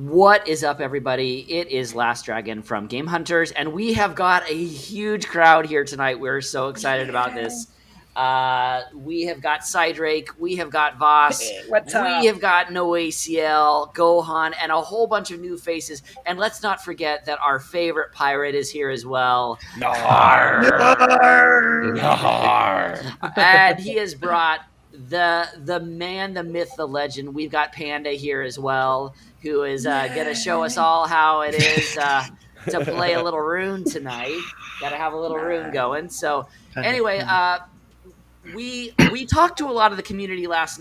What is up, everybody? It is Last Dragon from GameHunters, and we have got a huge crowd here tonight. We're so excited about this. We have got Cydrake, we have got Vaas, Hey, what's we up? have got No ACL, Gohan, and a whole bunch of new faces. And let's not forget that our favorite pirate is here as well. And he has brought the man, the myth, the legend. We've got Panda here as well, who is going to show us all how it is to play a little Rune tonight. Got to have a little Rune going. So anyway, we talked to a lot of the community last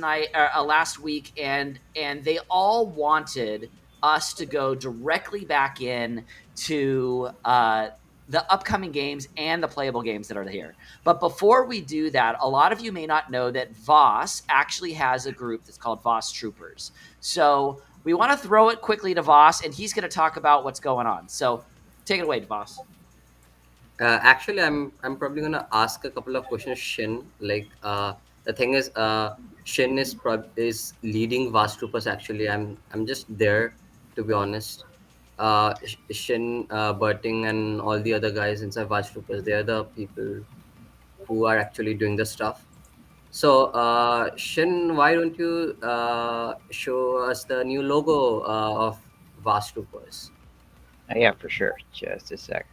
week, and they all wanted us to go directly back in to the upcoming games and the playable games that are here. But before we do that, a lot of you may not know that Vaas actually has a group that's called Vaas Troopers. So we want to throw it quickly to Vaas, and he's going to talk about what's going on. So take it away, Vaas. Actually, I'm probably gonna ask a couple of questions, Shin. The thing is, Shin is leading Vast Troopers. Actually, I'm just there, to be honest. Shin, Berting, and all the other guys inside Vast Troopers, they're the people who are actually doing the stuff. So, Shin, why don't you show us the new logo of Vast Troopers? Yeah, for sure. Just a sec.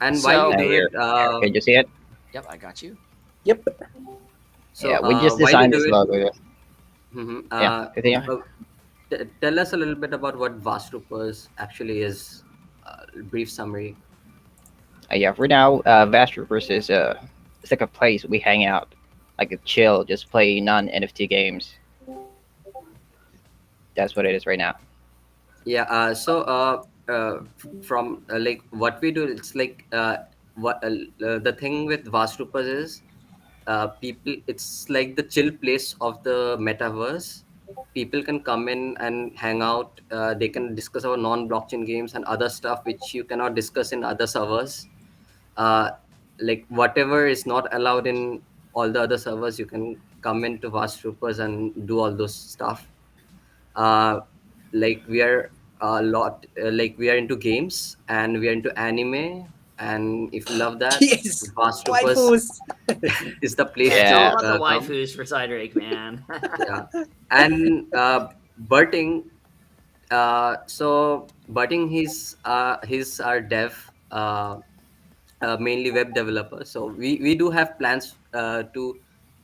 And while you do Here, it, can you see it? Yep, I got you. Yep. so Yeah, we just while you designed do this it, logo. mhm, Yeah, continue. tell us a little bit about what Vast Troopers actually is. Brief summary. Yeah, for now, Vast Troopers is it's like a place we hang out, like a chill, just play non-NFT games. That's what it is right now. Yeah. From like what we do, it's like the thing with Vast Troopers is people. It's like the chill place of the metaverse. People can come in and hang out. They can discuss our non-blockchain games and other stuff which you cannot discuss in other servers. uh, like whatever is not allowed in all the other servers, you can come into Vast Troopers and do all those stuff. uh, like we are a lot like we are into games and we are into anime, and if you love that, Yes. Vast Troopers Waifus. is the place Yeah, it's all Yeah. to about the come. waifus for Cydrake, man. Yeah. And Berting, so Berting, he's our dev, mainly web developer. So we do have plans to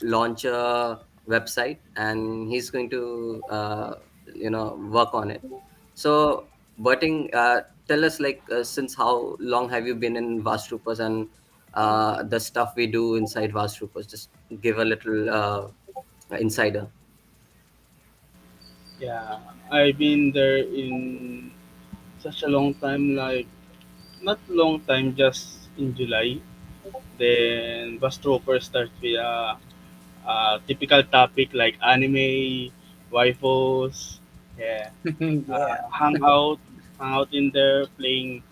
launch a website, and he's going to work on it. So Berting, tell us, like, since how long have you been in Vast Troopers, and the stuff we do inside Vast Troopers? Just give a little insider. Yeah, I've been there in such a long time, like not long time, just in July. Then bus trooper starts with a typical topic like anime, waifus, yeah, Yeah. hang out in there playing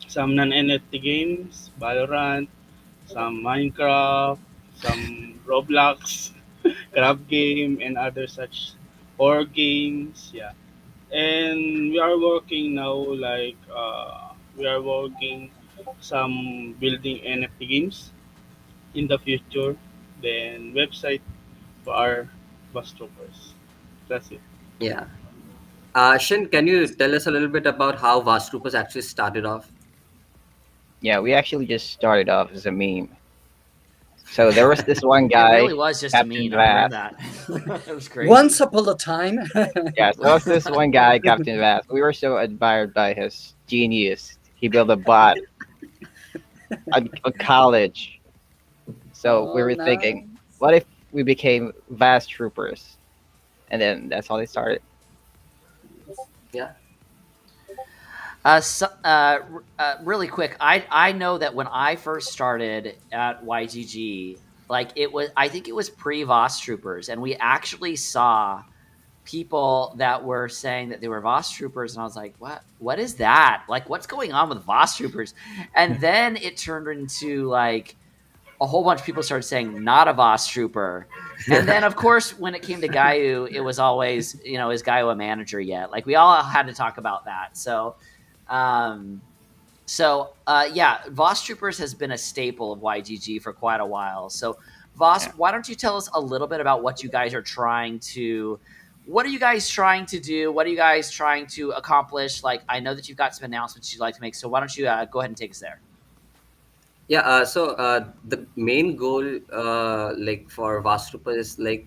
some non-NFT games, Valorant, some Minecraft, some Roblox, Crab game, and other such horror games. Yeah, and we are working now like we are working some building NFT games in the future, then website for our bus troopers. That's it. Yeah. Shin, can you tell us a little bit about how Vast Troopers actually started off? Yeah, we actually just started off as a meme. So there was this one It guy, really was just a Captain meme. I remember Vaas. that. It was crazy. Once upon a time. Yeah, so there was this one guy, Captain Vaas. We were so admired by his genius. He built a bot at a college. So we Oh, were thinking, what if we became Vast Troopers? And then that's how they started. Yeah. Really quick, I know that when I first started at YGG, I think it was pre Voss Troopers, and we actually saw people that were saying that they were Voss Troopers, and I was like, what is that? Like, what's going on with Voss Troopers? And then it turned into like a whole bunch of people started saying not a Vaas trooper. And then, of course, when it came to Gaio, it was always, is Gaio a manager yet? Like, we all had to talk about that. So, Vaas Troopers has been a staple of YGG for quite a while. So, Vaas, why don't you tell us a little bit about what you guys are trying to... What are you guys trying to do? What are you guys trying to accomplish? Like, I know that you've got some announcements you'd like to make, so why don't you go ahead and take us there? Yeah, so the main goal, like for Vaas Trooper, is like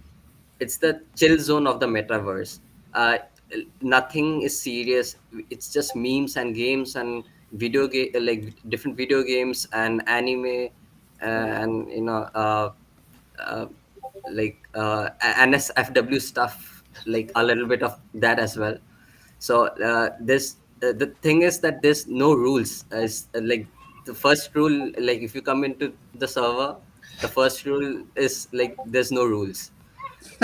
it's the chill zone of the metaverse. Uh, Nothing is serious. It's just memes and games and video game, like different video games and anime, and uh, NSFW stuff, like a little bit of that as well. So this the thing is that there's no rules. It's like the first rule, like if you come into the server, the first rule is like there's no rules.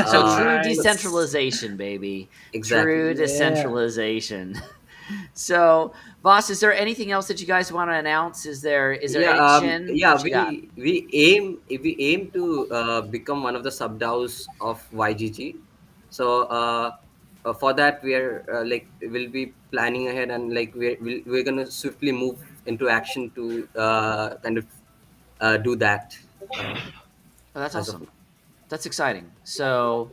So true Nice. decentralization, baby. Exactly. True Yeah. decentralization. So, Vaas, is there anything else that you guys want to announce? Is there Yeah, any Shin? yeah. What you got? We aim to become one of the sub DAOs of YGG. So for that, we are we'll be planning ahead, and like we're gonna swiftly move into action to kind of do that. Oh, that's As of awesome. That's exciting. So,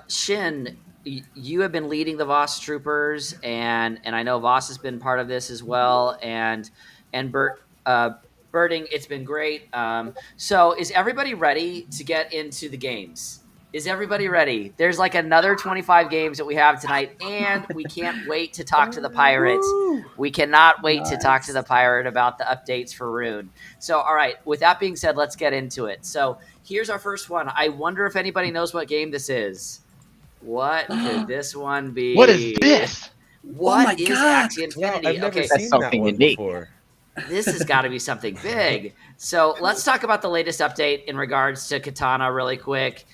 Shin, you have been leading the Vaas Troopers, and I know Vaas has been part of this as well. And Birding, it's been great. So, is everybody ready to get into the games? Is everybody ready? There's like another 25 games that we have tonight, and we can't wait to talk to the Pirates. Woo! We cannot wait to talk to Nice. the Pirate about the updates for Rune. So, all right, with that being said, let's get into it. So, here's our first one. I wonder if anybody knows what game this is. What could this one be? What is this? What my is God. Axie Wow, Infinity? I've never Okay, That's seen that something one unique. before. this has got to be something big. So let's talk about the latest update in regards to Katana really quick.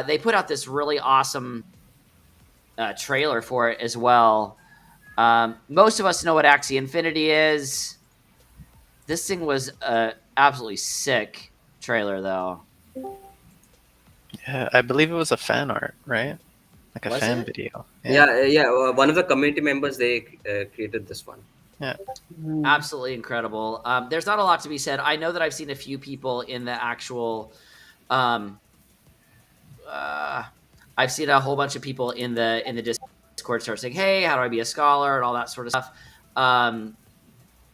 They put out this really awesome trailer for it as well. Most of us know what Axie Infinity is. This thing was absolutely sick trailer, though. Yeah, I believe it was a fan art, right? Like a Was fan it? video. yeah. One of the community members, they created this one. Absolutely incredible. There's not a lot to be said. I know that I've seen a few people in the actual. I've seen a whole bunch of people in the Discord start saying, "Hey, how do I be a scholar?" and all that sort of stuff.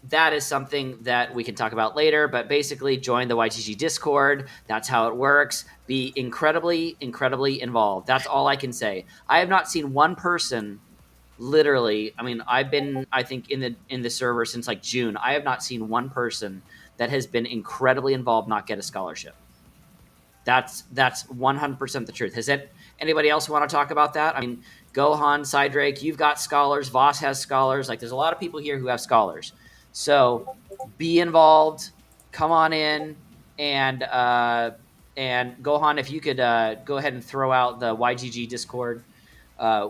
That is something that we can talk about later. But basically, join the YTG Discord. That's how it works. Be incredibly, incredibly involved. That's all I can say. I have not seen one person. Literally, I mean, I've been, I think, in the server since like June. I have not seen one person that has been incredibly involved not get a scholarship. That's 100% the truth. Has anybody else want to talk about that? I mean, Gohan, Cydrake, you've got scholars. Vaas has scholars. Like, there's a lot of people here who have scholars. So be involved. Come on in, and Gohan, if you could go ahead and throw out the YGG Discord,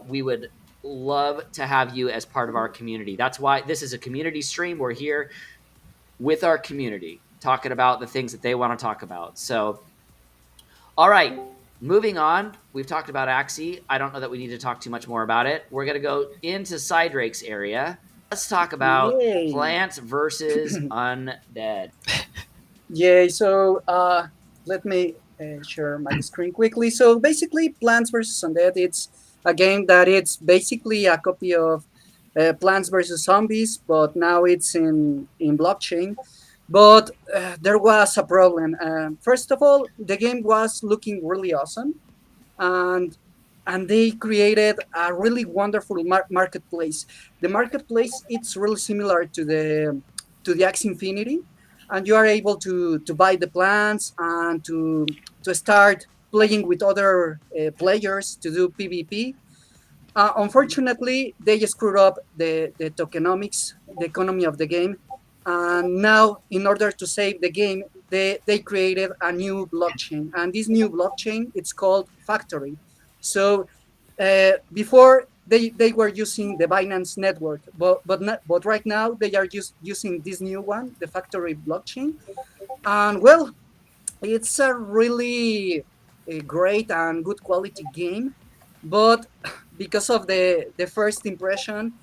we would love to have you as part of our community. That's why this is a community stream. We're here with our community talking about the things that they want to talk about. So, all right, moving on. We've talked about Axie. I don't know that we need to talk too much more about it. We're going to go into Cydrake's area. Let's talk about Yay. Plants versus Undead. Yeah, so let me share my screen quickly. So basically, Plants vs. Undead, it's a game that it's basically a copy of Plants vs. Zombies, but now it's in blockchain. But there was a problem. First of all, the game was looking really awesome, and they created a really wonderful marketplace. The marketplace, it's really similar to the Axie Infinity, and you are able to buy the plants and to start playing with other players to do PvP. Unfortunately, they screwed up the tokenomics, the economy of the game, and now in order to save the game, they created a new blockchain, and this new blockchain, it's called Factory. So before they were using the Binance network, but right now they are just using this new one, the Factory blockchain. And well, it's a really great and good quality game, but because of the first impression,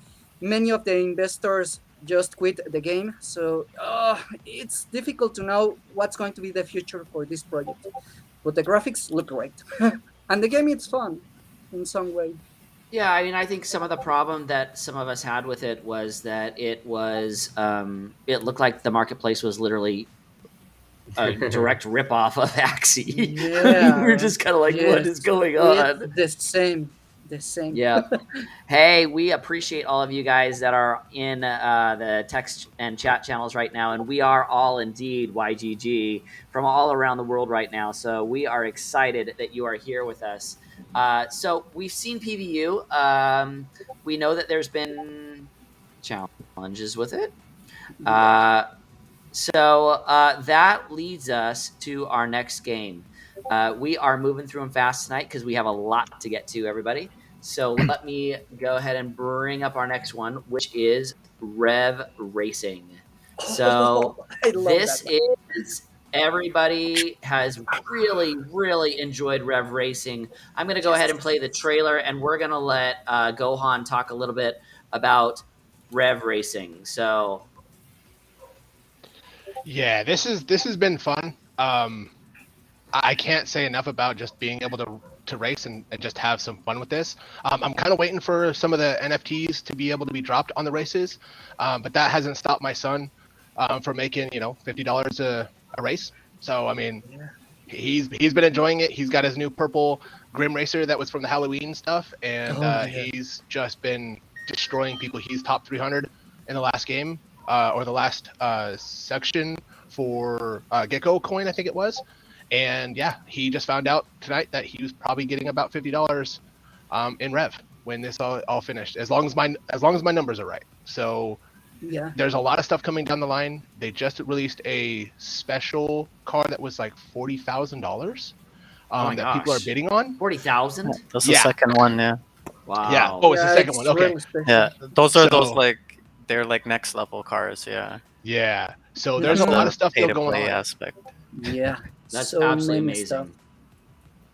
many of the investors just quit the game. So it's difficult to know what's going to be the future for this project. But the graphics look great, and the game is fun in some way. Yeah, I mean, I think some of the problem that some of us had with it was that it looked like the marketplace was literally a direct ripoff of Axie. I mean, we Yeah. were just kind of like, what is Yes. going It's on? the same. The same. Yeah. Hey, we appreciate all of you guys that are in the text and chat channels right now, and we are all indeed YGG from all around the world right now. So we are excited that you are here with us. So we've seen PVU. We know that there's been challenges with it. So that leads us to our next game. We are moving through them fast tonight because we have a lot to get to, everybody. So let me go ahead and bring up our next one, which is Rev Racing. So I love this that one. is everybody has really, really enjoyed Rev Racing. I'm going to go ahead and play the trailer, and we're going to let Gohan talk a little bit about Rev Racing. So Yeah, this has been fun. I can't say enough about just being able to race and just have some fun with this. I'm kind of waiting for some of the NFTs to be able to be dropped on the races, but that hasn't stopped my son from making $50 a race. So I mean, he's been enjoying it. He's got his new purple Grim Racer that was from the Halloween stuff, and Oh, yeah. he's just been destroying people. He's top 300 in the last game or the last section for Gecko coin, I think it was. And yeah, he just found out tonight that he was probably getting about $50 in rev when this all finished, as long as my numbers are right. So Yeah. there's a lot of stuff coming down the line. They just released a special car that was like $40,000 my that people are gosh. bidding on. 40,000? That's the Yeah. second one, yeah. Wow. Yeah. Oh, it's the Yeah, second one. Okay. really special. Yeah, those are those So- like they're like next level cars, yeah. Yeah. So there's That's a lot the of stuff pay still to going play on. aspect. Yeah. That's so absolutely many amazing. stuff.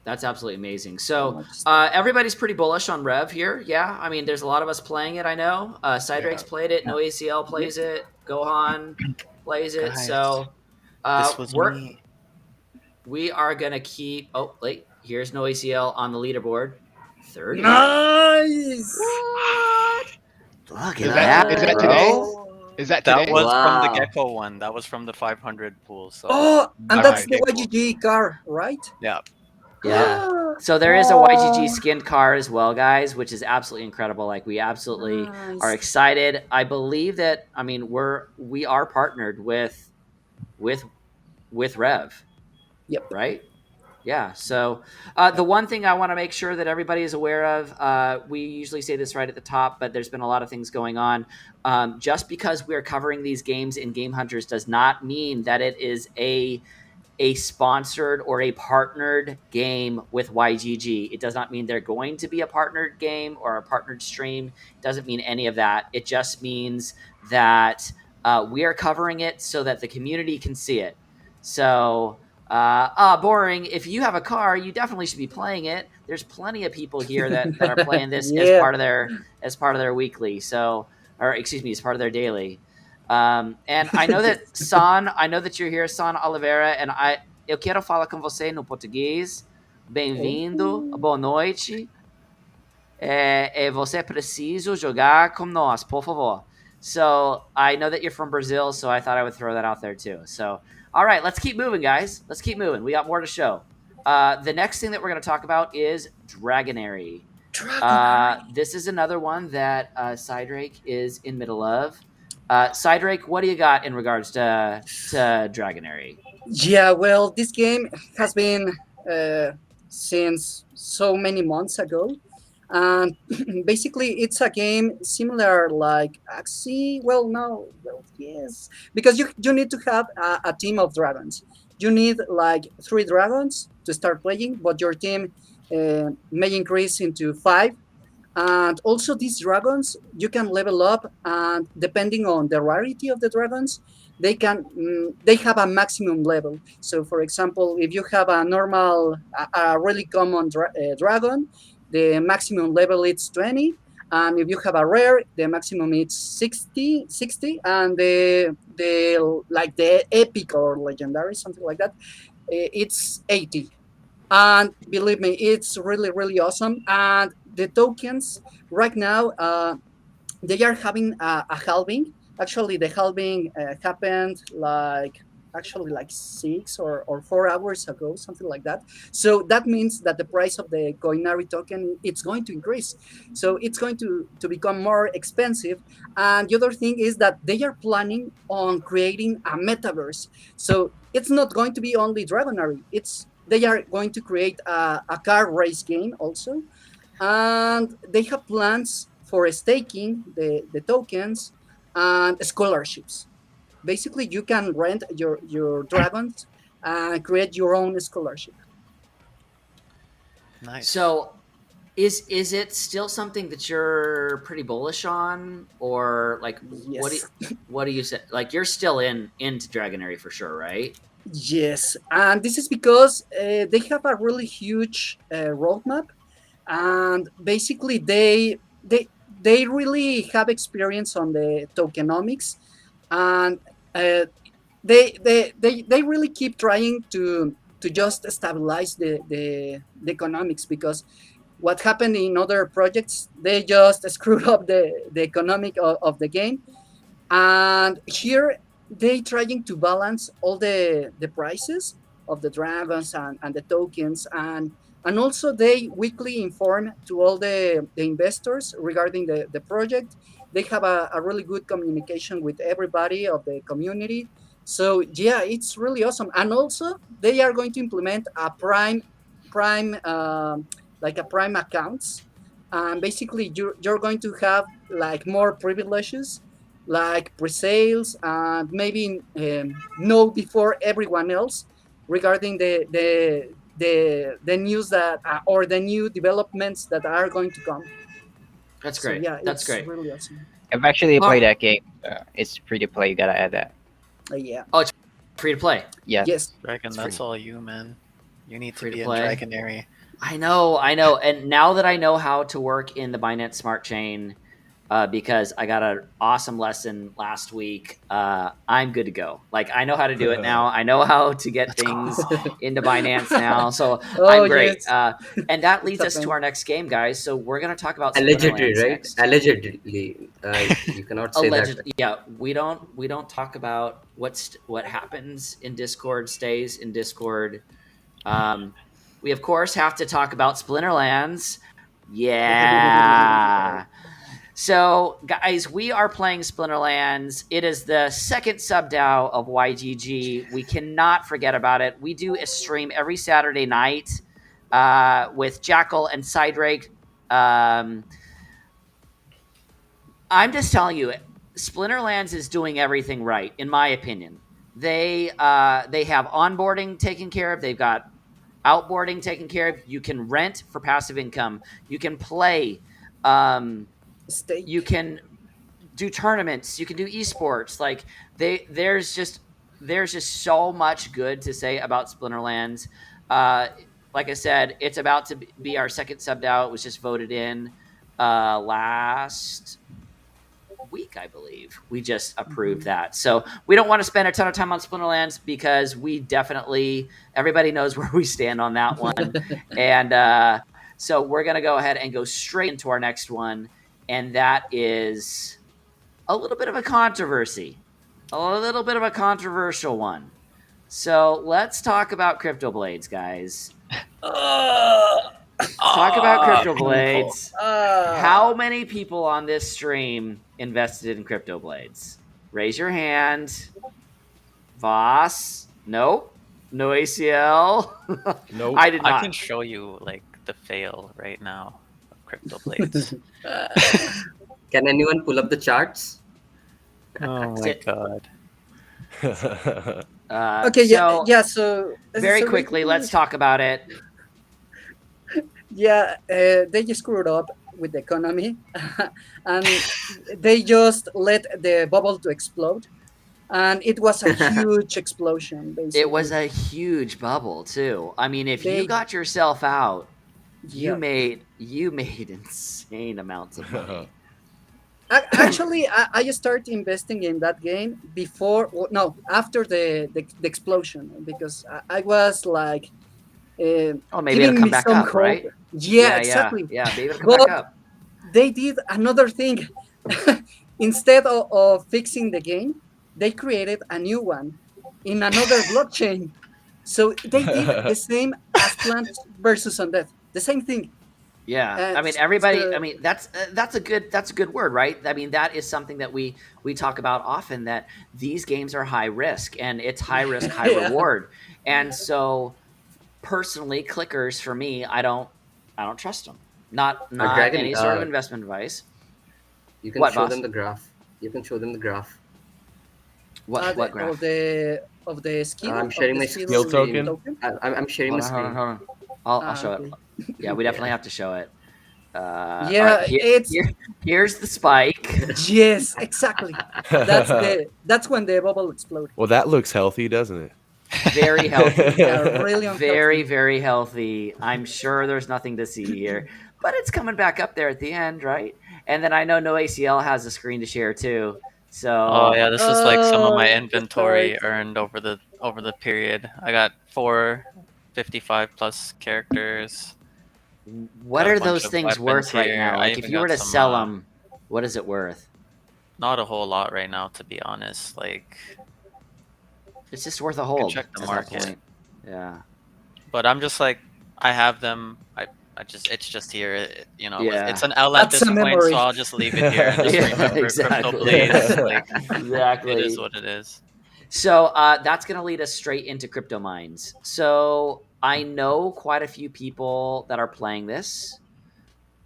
That's absolutely amazing. So much stuff. everybody's pretty bullish on Rev here. Yeah, I mean, there's a lot of us playing it. I know. Cydrake's played it. No ACL plays it. Gohan plays it. Guys, So This was me. we are gonna keep. Oh, wait. Here's No ACL on the leaderboard. 30. Nice. What? Look Is at that- that, is that bro. today? Is that today? That was from the Wow. Gecko one. That was from the 500 pool. So Oh, and Alright, that's the okay, cool. YGG car, right? yeah, Yeah. So there is a YGG skinned car as well, guys, which is absolutely incredible. Like we absolutely Nice. are excited. I believe that we are partnered with Rev. Yep. Right? Yeah. So the one thing I want to make sure that everybody is aware of, we usually say this right at the top, but there's been a lot of things going on. Just because we're covering these games in GameHunters does not mean that it is a sponsored or a partnered game with YGG. It does not mean they're going to be a partnered game or a partnered stream. It doesn't mean any of that. It just means that we are covering it so that the community can see it. So, boring. If you have a car, you definitely should be playing it. There's plenty of people here that are playing this as Yeah. part of their weekly. So, or excuse me, as part of their daily. And I know that I know that you're here, San Oliveira, and eu quero falar com você no português. Bem-vindo, boa noite. Você precisa jogar com nós, por favor. So I know that you're from Brazil, so I thought I would throw that out there too. So, all right, let's keep moving, guys. Let's keep moving. We got more to show. The next thing that we're going to talk about is Dragonary. This is another one that Cydrake is in middle of. Cydrake, what do you got in regards to Dragonary? Yeah, well, this game has been since so many months ago, and basically it's a game similar like Axie. Well, no, well, yes, because you need to have a team of dragons. You need like 3 dragons to start playing, but your team may increase into 5. And also these dragons, you can level up, and depending on the rarity of the dragons, they have a maximum level. So for example, if you have a normal, a really common dragon, the maximum level is 20. And if you have a rare, the maximum is 60, and the like the epic or legendary, something like that, it's 80. And believe me, it's really really awesome. And the tokens right now, they are having a halving. Actually, the halving happened like actually like 6 or 4 hours ago, something like that. So that means that the price of the Coinari token, it's going to increase. So it's going to become more expensive. And the other thing is that they are planning on creating a metaverse. So it's not going to be only Dragonary. It's they are going to create a car race game also, and they have plans for staking the tokens and scholarships. Basically, you can rent your dragons and create your own scholarship. Nice. So, is it still something that you're pretty bullish on, or like Yes. what do you say? Like you're still into Dragonary for sure, right? Yes, and this is because they have a really huge roadmap, and basically they really have experience on the tokenomics, and uh, they really keep trying to just stabilize the economics, because what happened in other projects, they just screwed up the economic of the game. And here they trying to balance all the prices of the dragons and the tokens, and also they weekly inform to all the investors regarding the project. They have a really good communication with everybody of the community. So yeah, it's really awesome. And also they are going to implement a prime like a prime accounts, and basically you're going to have like more privileges, like pre-sales, and maybe know before everyone else regarding the news that or the new developments that are going to come. That's So great. yeah, That's it's great. really awesome. I've actually Well- played that game. It's free to play. You gotta add that. Yeah. Oh, it's free to play. Yes. Yes. Dragon, It's that's free. all you, man. You need to Free to be in play. Dragonary. I know. And now that I know how to work in the Binance Smart Chain, because I got an awesome lesson last week, I'm good to go. Like I know how to do it now. I know how to get things into Binance now. So Oh, I'm great. yes. And that leads It's us to our next game, guys. So we're gonna talk about Allegedly, Splinterlands right? next. Allegedly, you cannot say that. Allegedly, yeah. We don't talk about what happens in Discord stays in Discord. We of course have to talk about Splinterlands. Yeah. So, guys, we are playing Splinterlands. It is the second sub-DAO of YGG. We cannot forget about it. We do a stream every Saturday night with Jackal and Cydrake. I'm just telling you, Splinterlands is doing everything right, in my opinion. They have onboarding taken care of. They've got outboarding taken care of. You can rent for passive income. You can play. Stake. You can do tournaments. You can do esports. Like there's just so much good to say about Splinterlands. Like I said, it's about to be our second sub DAO. It was just voted in last week, I believe. We just approved that. So we don't want to spend a ton of time on Splinterlands because we definitely, everybody knows where we stand on that one. And so we're going to go ahead and go straight into our next one. And that is a little bit of a controversy, a little bit of a controversial one. So let's talk about Crypto Blades, guys. Talk about Crypto Blades. How many people on this stream invested in Crypto Blades? Raise your hand. Vaas? Nope. No ACL. Nope. I did I not. can show you like the fail right now of Crypto Blades. Can anyone pull up the charts? Oh my god. Okay, so yeah. So very so quickly, basically, let's talk about it. yeah, they just screwed up with the economy, and they just let the bubble to explode. and it was a huge explosion. Basically, It was a huge bubble too. I mean, if you They- got yourself out, you yeah. made insane amounts of money. Actually, I started investing in that game before, no, after the explosion, because I was like Oh, maybe it'll giving come me back some up, hope. right? Yeah, exactly. yeah. Maybe it'll come But back up. they did another thing. Instead of fixing the game, they created a new one in another blockchain. So they did the same as Plants versus Undead, the same thing. Yeah, Uh, I mean everybody. so, I mean that's a good word, right? I mean that is something that we talk about often. That these games are high risk, and it's high risk, high yeah. reward. And so, personally, clickers for me, I don't trust them. Not Dragon, any sort of investment advice. you can What, show boss? them the graph. You can show them the graph. What graph? Of the skill I'm of sharing the my skill Skill screen. token. I'm sharing Hold my on, hold on, screen. hold on. I'll show it. Okay. Yeah, we definitely have to show it. All Yeah, right, it's here's the spike. yes, exactly. That's when the bubble exploded. Well, that looks healthy, doesn't it? Very healthy. Yeah, really unhealthy. Very, very healthy. I'm sure there's nothing to see here, but it's coming back up there at the end, right? And then I know No ACL has a screen to share too. So, Oh yeah, this is like some of my That's inventory right. earned over the period. I got 455 plus characters. what Got a are bunch those of things weapons worth right here. now? I Like, if even you were got to some, sell them, what is it worth? Not a whole lot right now, to be honest. Like, It's just worth a you can hold check the at that market. point. Yeah. But I'm just like, I have them. It's just here. You know, Yeah. it's an L at That's this a point, memory. so I'll just leave it here and just Yeah, remember exactly. Crypto Blades. Like, Exactly. it is what it is. So that's going to lead us straight into crypto mines. So I know quite a few people that are playing this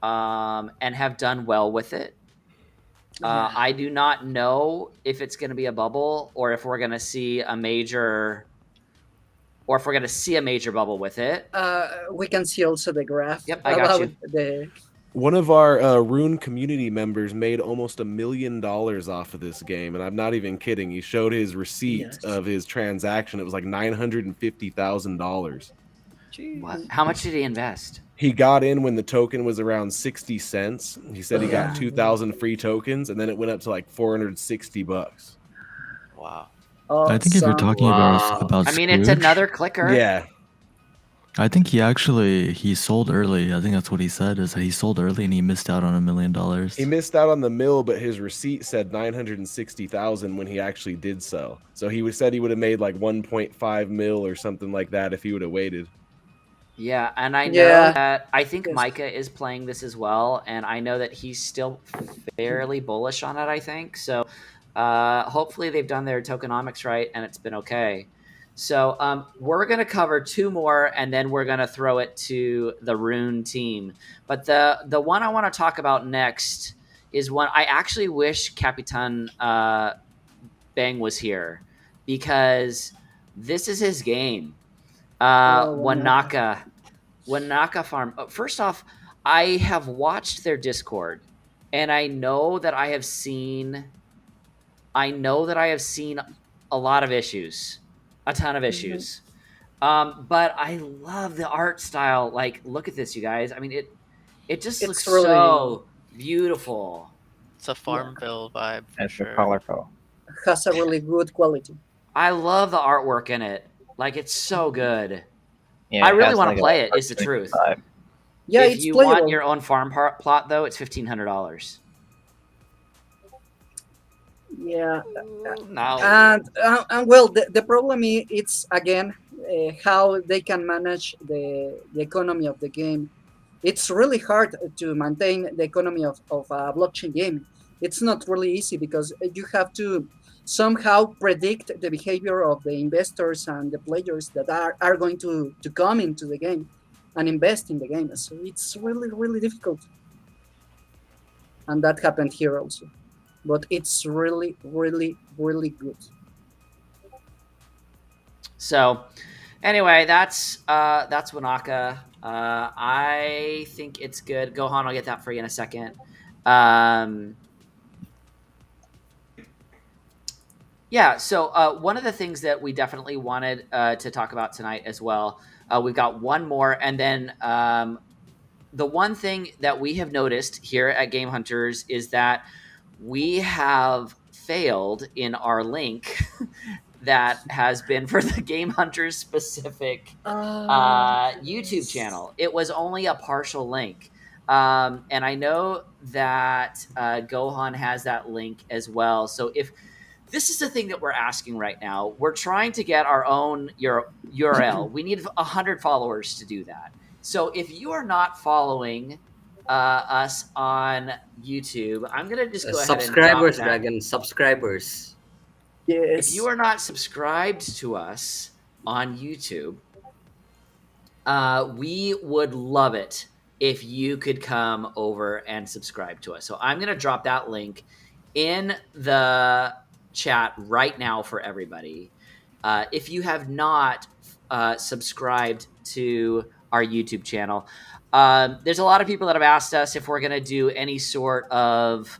and have done well with it. Yeah. I do not know if it's going to be a bubble or if we're going to see a major bubble with it. We can see also the graph Yep, I got about you. the. One of our Rune community members made almost $1 million off of this game, and I'm not even kidding. He showed his receipt Yes. of his transaction. It was like $950,000. What? How much did he invest? He got in when the token was around 60 cents. He said he Yeah. got 2,000 free tokens, and then it went up to like $460. Wow. I think if you're Awesome. talking Wow. about I mean, it's Scrooge, another clicker. Yeah. I think he sold early. I think that's what he said, is that he sold early and he missed out on $1 million. He missed out on the mill, but his receipt said 960,000 when he actually did sell. So he said he would have made like 1.5 mil or something like that if he would have waited. Yeah, and I know Yeah. that I think Yes. Micah is playing this as well, and I know that he's still fairly bullish on it, I think. So hopefully they've done their tokenomics right and it's been okay. So we're going to cover two more, and then we're going to throw it to the Rune team. But the one I want to talk about next is one I actually wish Capitan Bang was here, because this is his game. Wanaka Farm. First off, I have watched their Discord, and I know that I have seen a lot of issues, a ton of issues. But I love the art style. Like, look at this, you guys. I mean, it just It's looks really- so beautiful. It's a Farmville vibe for It's sure. colorful. Has a really good quality. I love the artwork in it. Like, it's so good. Yeah, I it really has want like to a play it, is the truth. vibe. Yeah, If it's you playable. want your own farm plot, though, it's $1,500. Yeah, No. and well, the problem is it's again how they can manage the economy of the game. It's really hard to maintain the economy of a blockchain game. It's not really easy because you have to somehow predict the behavior of the investors and the players that are going to come into the game and invest in the game. So it's really, really difficult. And that happened here also. But it's really, really, really good. So, anyway, that's Wanaka. I think it's good. Gohan, I'll get that for you in a second. Yeah, so one of the things that we definitely wanted to talk about tonight as well, we've got one more, and then the one thing that we have noticed here at Game Hunters is that we have failed in our link that has been for the Game Hunters specific YouTube channel. It was only a partial link. And I know that Gohan has that link as well. So if this is the thing that we're asking right now, we're trying to get our own URL. We need 100 followers to do that. So if you are not following us on YouTube, I'm going to just go ahead and Subscribers, drop that. Dragon. Subscribers. Yes. If you are not subscribed to us on YouTube, we would love it if you could come over and subscribe to us. So I'm going to drop that link in the chat right now for everybody. If you have not subscribed to our YouTube channel, there's a lot of people that have asked us if we're going to do any sort of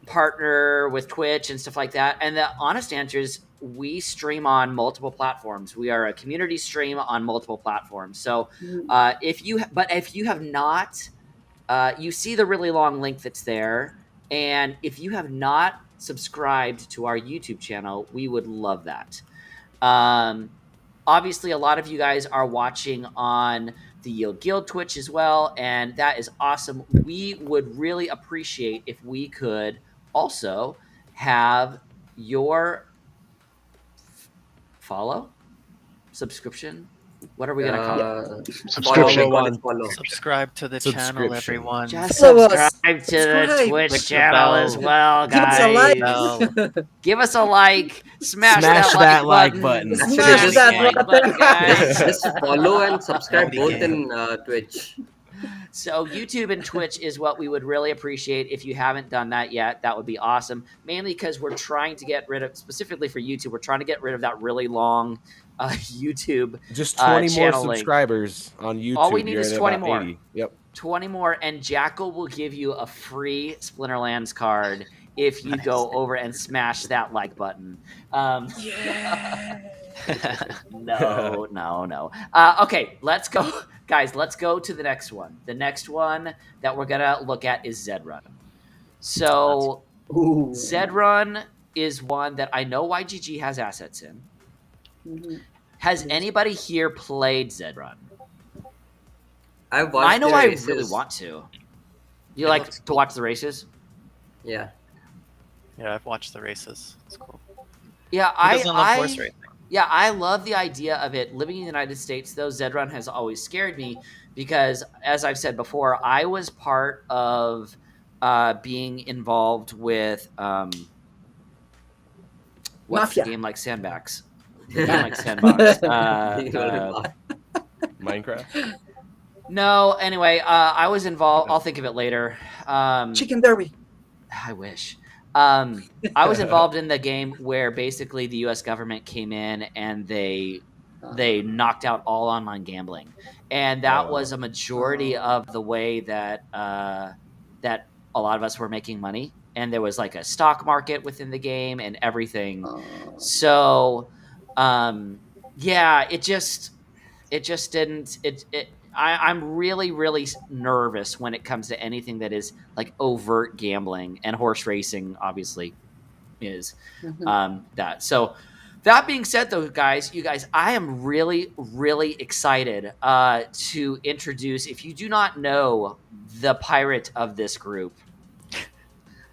partner with Twitch and stuff like that. And the honest answer is we stream on multiple platforms. We are a community stream on multiple platforms. So if you have not, you see the really long link that's there. And if you have not subscribed to our YouTube channel, we would love that. Obviously, a lot of you guys are watching on the Yield Guild Twitch as well, and that is awesome. We would really appreciate if we could also have your follow, subscription. What are we going to call it? Subscription. Follow. Subscribe to the channel, Subscription. everyone. Just Follow us. subscribe to the Subscribe. Twitch Click the channel bell. as well, Give us guys. a like. Give us a like. Smash Smash that like button. button. Smash that button. guys. Just follow and subscribe Howdy, both gang. in Twitch. So YouTube and Twitch is what we would really appreciate. If you haven't done that yet, that would be awesome. Mainly because we're trying to get rid of, specifically for YouTube, we're trying to get rid of that really long YouTube. Just 20 more channel link. subscribers on YouTube. All we need You're is at 20 about more. 80. Yep. 20 more, and Jackal will give you a free Splinterlands card if you go over and smash that like button. No. Okay, let's go. Guys, let's go to the next one. The next one that we're going to look at is Zed Run. So, Ooh. Zed Run is one that I know YGG has assets in. Mhm. Has anybody here played Zed Run? I watched I know the I races. really want to. You It like looks to watch the races? Yeah. Yeah, I've watched the races. It's cool. Yeah, Who doesn't love horse racing? Yeah, I love the idea of it. Living in the United States, though, Zed Run has always scared me because, as I've said before, I was part of being involved with what's the Mafia. game like Sandbox? The game like Sandbox. Minecraft. No, anyway, I was involved. I'll think of it later. Chicken Derby. I wish. I was involved in the game where basically the U.S. government came in and they knocked out all online gambling, and that was a majority of the way that that a lot of us were making money. And there was like a stock market within the game and everything. So, yeah, it just didn't. I'm really, really nervous when it comes to anything that is like overt gambling, and horse racing obviously is that. So that being said, though, you guys, I am really, really excited to introduce, if you do not know, the pirate of this group.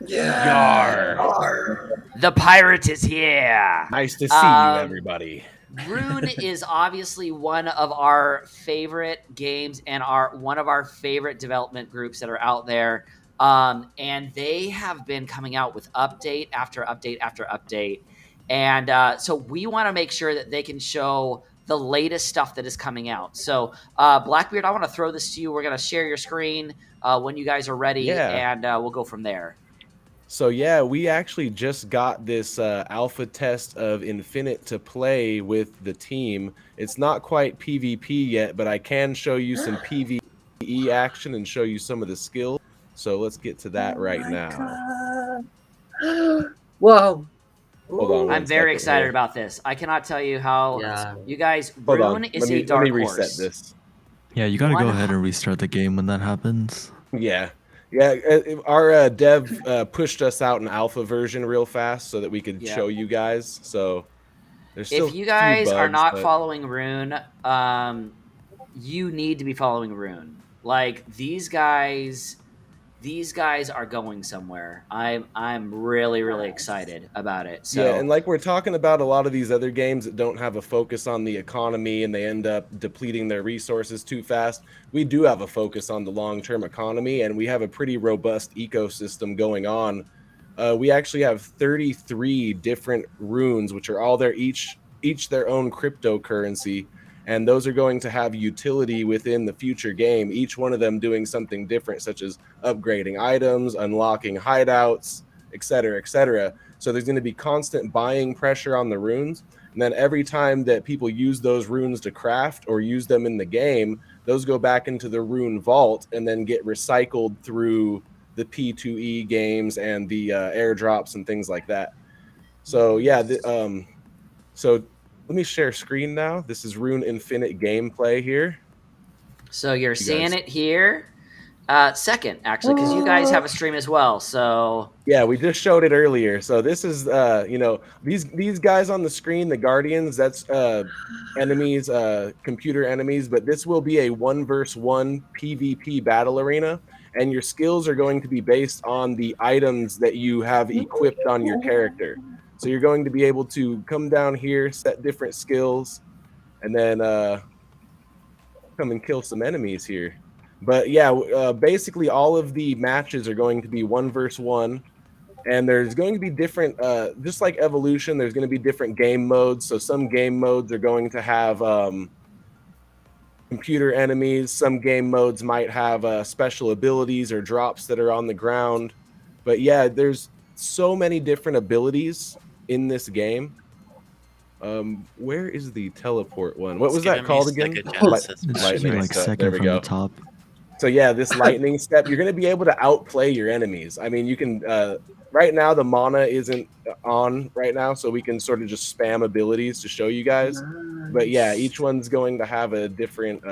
Yar. The pirate is here. Nice to see you, everybody. Rune is obviously one of our favorite games and one of our favorite development groups that are out there. And they have been coming out with update after update after update. And so we want to make sure that they can show the latest stuff that is coming out. So Blackbeard, I want to throw this to you. We're going to share your screen when you guys are ready, and we'll go from there. So yeah, we actually just got this alpha test of Infinite to play with the team. It's not quite PvP yet, but I can show you some PvE action and show you some of the skills. So let's get to that right now. Wow. Hold on. I'm very second excited here. about this. I cannot tell you how Yeah. you guys. Hold on. Rune is Let me a dark reset horse. this. Yeah, you gotta go One- ahead and restart the game when that happens. Yeah. Our dev pushed us out an alpha version real fast so that we could Yep. show you guys. So there's still If you a few guys are bugs, not but- following Rune, you need to be following Rune. Like these guys are going somewhere. I'm really excited about it. So Yeah, and like we're talking about a lot of these other games that don't have a focus on the economy and they end up depleting their resources too fast, we do have a focus on the long-term economy, and we have a pretty robust ecosystem going on. We actually have 33 different runes, which are all each their own cryptocurrency, and those are going to have utility within the future game, each one of them doing something different, such as upgrading items, unlocking hideouts, etc., etc. So there's going to be constant buying pressure on the runes. And then every time that people use those runes to craft or use them in the game, those go back into the rune vault and then get recycled through the P2E games and the airdrops and things like that. So yeah, so let me share screen now. This is Rune Infinite gameplay here. So you're seeing guys- it here. Second, actually, because you guys have a stream as well. So Yeah, we just showed it earlier. So this is these guys on the screen, the Guardians, that's enemies, computer enemies, but this will be a 1v1 PvP battle arena, and your skills are going to be based on the items that you have equipped on your character. So you're going to be able to come down here, set different skills, and then come and kill some enemies here. But yeah, basically all of the matches are going to be 1v1, and there's going to be different, just like Evolution, there's going to be different game modes. So some game modes are going to have computer enemies. Some game modes might have special abilities or drops that are on the ground. But yeah, there's so many different abilities in this game. Where is the teleport one? What was that called again? Sega Genesis It should be Lightning like step. second There we from go. the top. So yeah, this lightning step, you're going to be able to outplay your enemies. I mean, you can right now the mana isn't on right now, so we can sort of just spam abilities to show you guys. But yeah, each one's going to have a different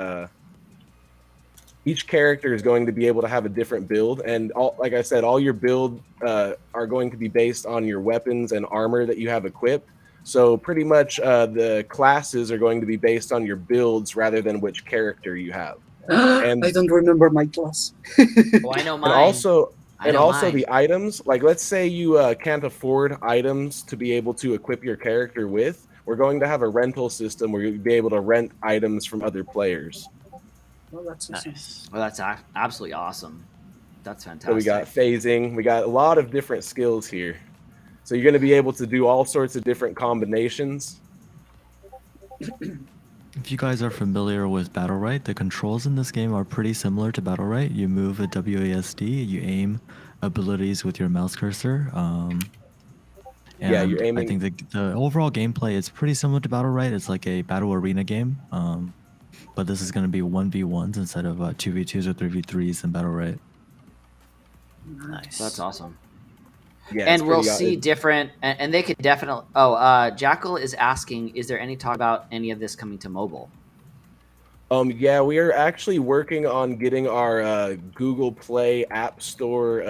each character is going to be able to have a different build, and like I said, all your build are going to be based on your weapons and armor that you have equipped. So pretty much the classes are going to be based on your builds rather than which character you have. And- I don't remember my class. oh, I know mine. And also, I know mine. the items, like let's say you can't afford items to be able to equip your character with, we're going to have a rental system where you'll be able to rent items from other players. Well, that's awesome. Nice. Well, that's absolutely awesome. That's fantastic. So we got phasing, we got a lot of different skills here. So you're going to be able to do all sorts of different combinations. If you guys are familiar with Battle Right, the controls in this game are pretty similar to Battle Right. You move with WASD, you aim abilities with your mouse cursor. Yeah, you're and I aiming- think the overall gameplay is pretty similar to Battle Right. It's like a battle arena game, but this is going to be 1v1s instead of 2v2s or 3v3s in Battle Right. Nice. That's awesome. Yeah, And it's we'll pretty- see different, and they could definitely. Oh, Jackal is asking, is there any talk about any of this coming to mobile? Yeah, we are actually working on getting our Google Play App Store.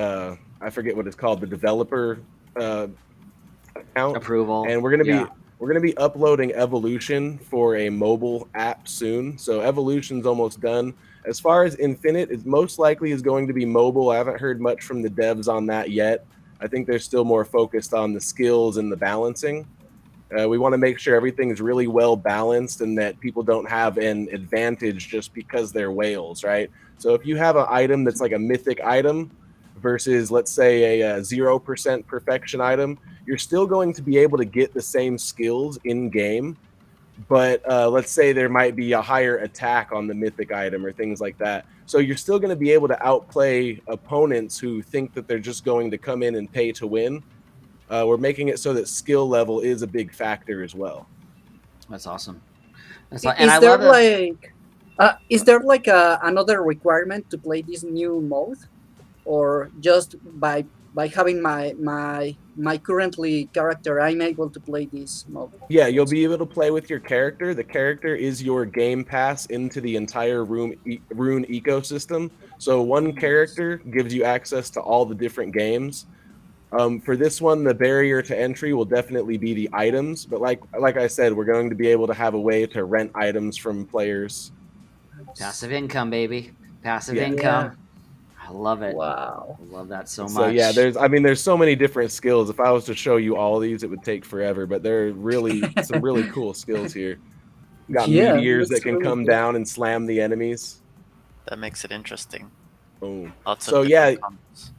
I forget what it's called, the developer account Approval. and we're gonna Yeah. be uploading Evolution for a mobile app soon. So Evolution's almost done. As far as Infinite, it most likely is going to be mobile. I haven't heard much from the devs on that yet. I think they're still more focused on the skills and the balancing. We want to make sure everything is really well balanced and that people don't have an advantage just because they're whales, right? So if you have an item that's like a mythic item versus, let's say, a 0% perfection item, you're still going to be able to get the same skills in game. But let's say there might be a higher attack on the mythic item or things like that. So you're still going to be able to outplay opponents who think that they're just going to come in and pay to win. We're making it so that skill level is a big factor as well. That's awesome. Is And I there love it. is there like another requirement to play this new mode, or just by having my my currently character, I'm able to play this mode. Yeah, you'll be able to play with your character. The character is your game pass into the entire Rune ecosystem. So one character gives you access to all the different games. For this one, the barrier to entry will definitely be the items. But like I said, we're going to be able to have a way to rent items from players. Passive income, baby. Passive Yeah. income. I love it. Wow. I love that so much. So yeah, there's so many different skills. If I was to show you all these, it would take forever. But there are really some really cool skills here. Got Yeah, meteors that that's can really come cool. down and slam the enemies. That makes it interesting. Boom. Lots of So yeah, different combos.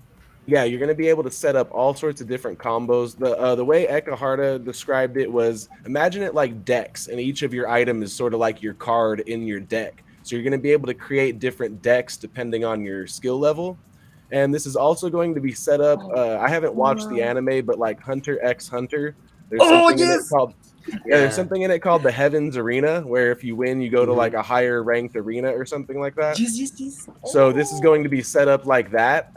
yeah, you're gonna be able to set up all sorts of different combos. The way Ekaharta described it was, imagine it like decks, and each of your item is sort of like your card in your deck. So you're gonna be able to create different decks depending on your skill level. And this is also going to be set up. I haven't watched the anime, but like Hunter x Hunter, there's something in it called there's something in it called the Heavens Arena, where if you win, you go to like a higher ranked arena or something like that. Yes. So this is going to be set up like that.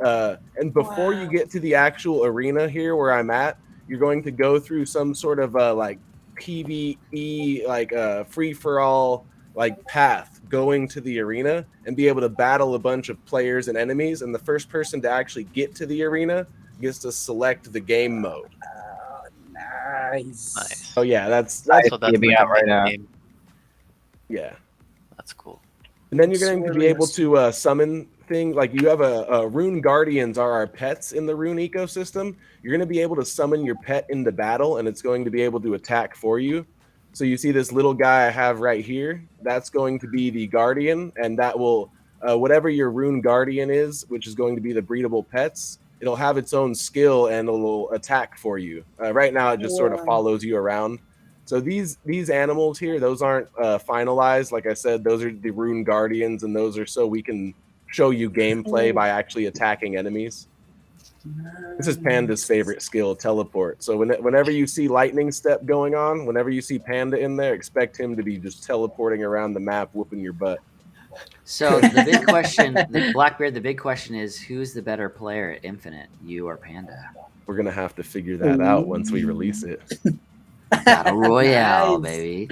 And before you get to the actual arena here where I'm at, you're going to go through some sort of like PvE, like free for all like path going to the arena and be able to battle a bunch of players and enemies. And the first person to actually get to the arena gets to select the game mode. Nice. Oh yeah, that's So that's giving like out a right mini now. game. yeah. That's cool. And then you're going to be able to summon things like you have a Rune Guardians are our pets in the Rune ecosystem. You're going to be able to summon your pet into battle, and it's going to be able to attack for you. So you see this little guy I have right here. That's going to be the Guardian, and that will whatever your Rune Guardian is, which is going to be the breedable pets. It'll have its own skill and it'll attack for you. Right now, it just sort of follows you around. So these animals here, those aren't finalized. Like I said, those are the Rune Guardians, and those are so we can show you gameplay by actually attacking enemies. This is Panda's favorite skill, teleport. So whenever you see Lightning Step going on, whenever you see Panda in there, expect him to be just teleporting around the map, whooping your butt. So the big question, Blackbeard, the big question is, who's the better player at Infinite, you or Panda? We're going to have to figure that out once we release it. Battle Royale, baby.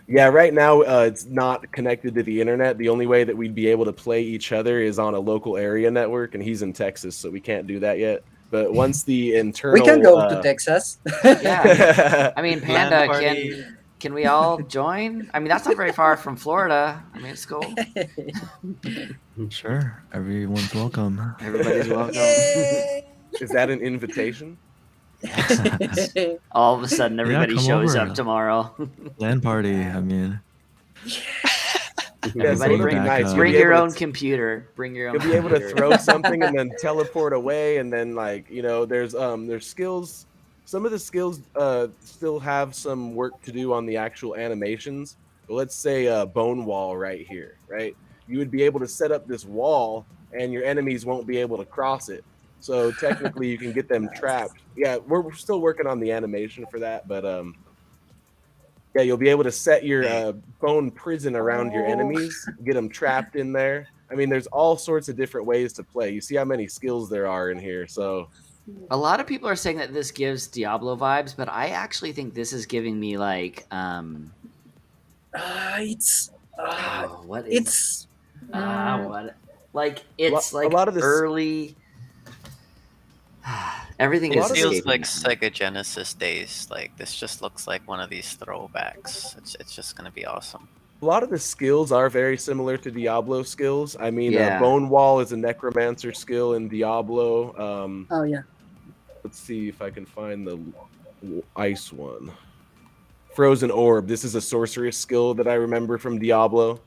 Yeah, right now it's not connected to the internet. The only way that we'd be able to play each other is on a local area network, and he's in Texas, so we can't do that yet. But once the internal... We can go to Texas. Yeah. I mean, Panda, LAN party. can we all join? I mean, that's not very far from Florida. I mean, it's cool. Sure, everyone's welcome. Everybody's welcome. Is that an invitation? All of a sudden, everybody come shows over. up tomorrow. LAN party. I mean, Yeah, so Everybody it'll be bring- nice. You'll Bring be your able own to- computer. Bring your own. You'll be able to computer. throw something and then teleport away, and then there's skills. Some of the skills still have some work to do on the actual animations. But let's say bone wall right here, right? You would be able to set up this wall, and your enemies won't be able to cross it. So technically, you can get them trapped. Yeah, we're still working on the animation for that, but yeah, you'll be able to set your bone prison around your enemies, get them trapped in there. I mean, there's all sorts of different ways to play. You see how many skills there are in here. So A lot of people are saying that this gives Diablo vibes, but I actually think this is giving me like It's what is it's what like it's A like lot of this- early. Everything A is lot It of feels this- like Sega Genesis days. Like this just looks like one of these throwbacks. It's just gonna be awesome. a lot of the skills are very similar to Diablo skills. I mean, Yeah. bone wall is a necromancer skill in Diablo. oh yeah. Let's see if I can find the ice one. Frozen orb. This is a sorceress skill that I remember from Diablo.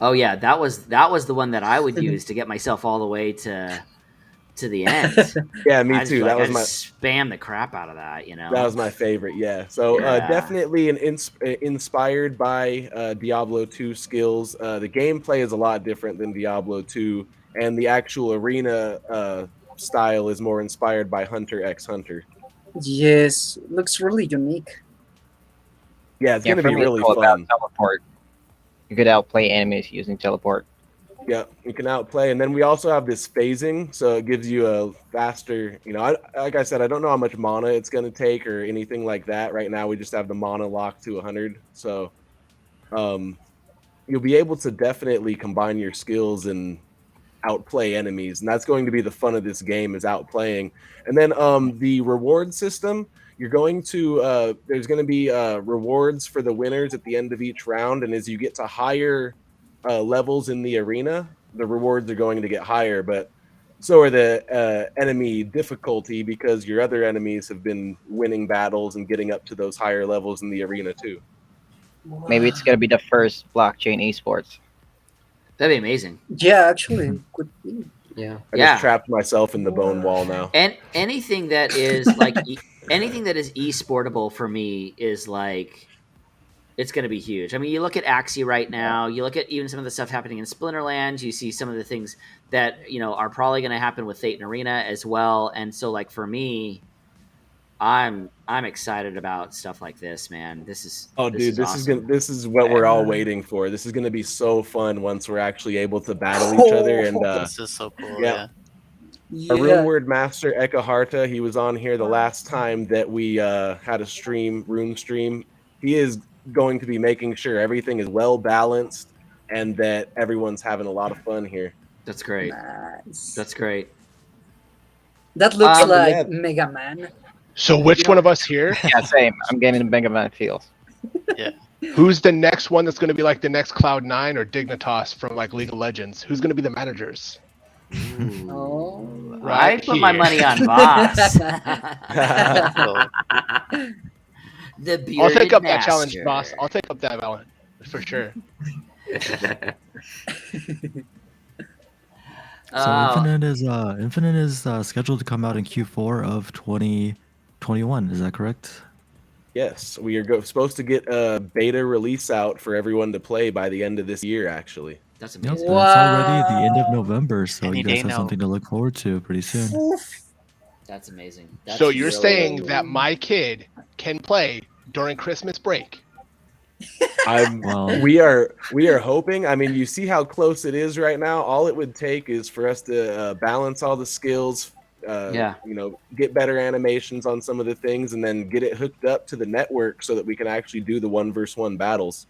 Oh yeah, that was the one that I would use to get myself all the way to the end. Yeah, me I just too. feel That like was I my spam the crap out of that. You know, that was my favorite. Yeah. So Yeah. definitely inspired by Diablo 2 skills. The gameplay is a lot different than Diablo 2, and the actual arena style is more inspired by Hunter x Hunter. Yes, looks really unique. Yeah, it's Yeah, gonna for be me, it's really all about fun. teleport. You could outplay enemies using teleport. Yeah, you can outplay, and then we also have this phasing, so it gives you a faster. Like I said, I don't know how much mana it's going to take or anything like that. Right now, we just have the mana locked to 100, so you'll be able to definitely combine your skills and outplay enemies, and that's going to be the fun of this game is outplaying. And then the reward system, you're going to there's going to be rewards for the winners at the end of each round, and as you get to higher levels in the arena, the rewards are going to get higher, but so are the enemy difficulty, because your other enemies have been winning battles and getting up to those higher levels in the arena too. Maybe it's gonna be the first blockchain esports. That'd be amazing. Yeah, actually, could be. Yeah. I Yeah. just trapped myself in the bone wall now. And anything that is like anything that is esportable for me is like it's going to be huge. I mean, you look at Axie right now. You look at even some of the stuff happening in Splinterlands. You see some of the things that are probably going to happen with Fate and Arena as well. And so, like for me, I'm excited about stuff like this, man. This is awesome. This is what we're all waiting for. This is gonna be so fun once we're actually able to battle each other. And This is so cool. Yeah. Our Rune Word Master Ekaharta, he was on here the last time that we had a Rune stream. He is going to be making sure everything is well balanced and that everyone's having a lot of fun here. That's great. Nice. That's great. That looks like yeah. Mega Man. So which one of us here? Yeah, same. I'm getting the Mega Man feels. Yeah. Who's the next one that's going to be like the next Cloud9 or Dignitas from like League of Legends? Who's going to be the managers? Oh. I put my here. money on Vaas. The bearded I'll take up that master. challenge, boss. I'll take up that challenge for sure. So Infinite is scheduled to come out in Q4 of 2021. Is that correct? Yes, we are supposed to get a beta release out for everyone to play by the end of this year, actually. That's Yep, amazing. but it's already the end of November, so Any you day guys have now. something to look forward to pretty soon. That's amazing. That's So you're really, saying really that my kid can play during Christmas break? Well- We are hoping. I mean, you see how close it is right now. All it would take is for us to balance all the skills. Get better animations on some of the things, and then get it hooked up to the network so that we can actually do the 1v1 battles.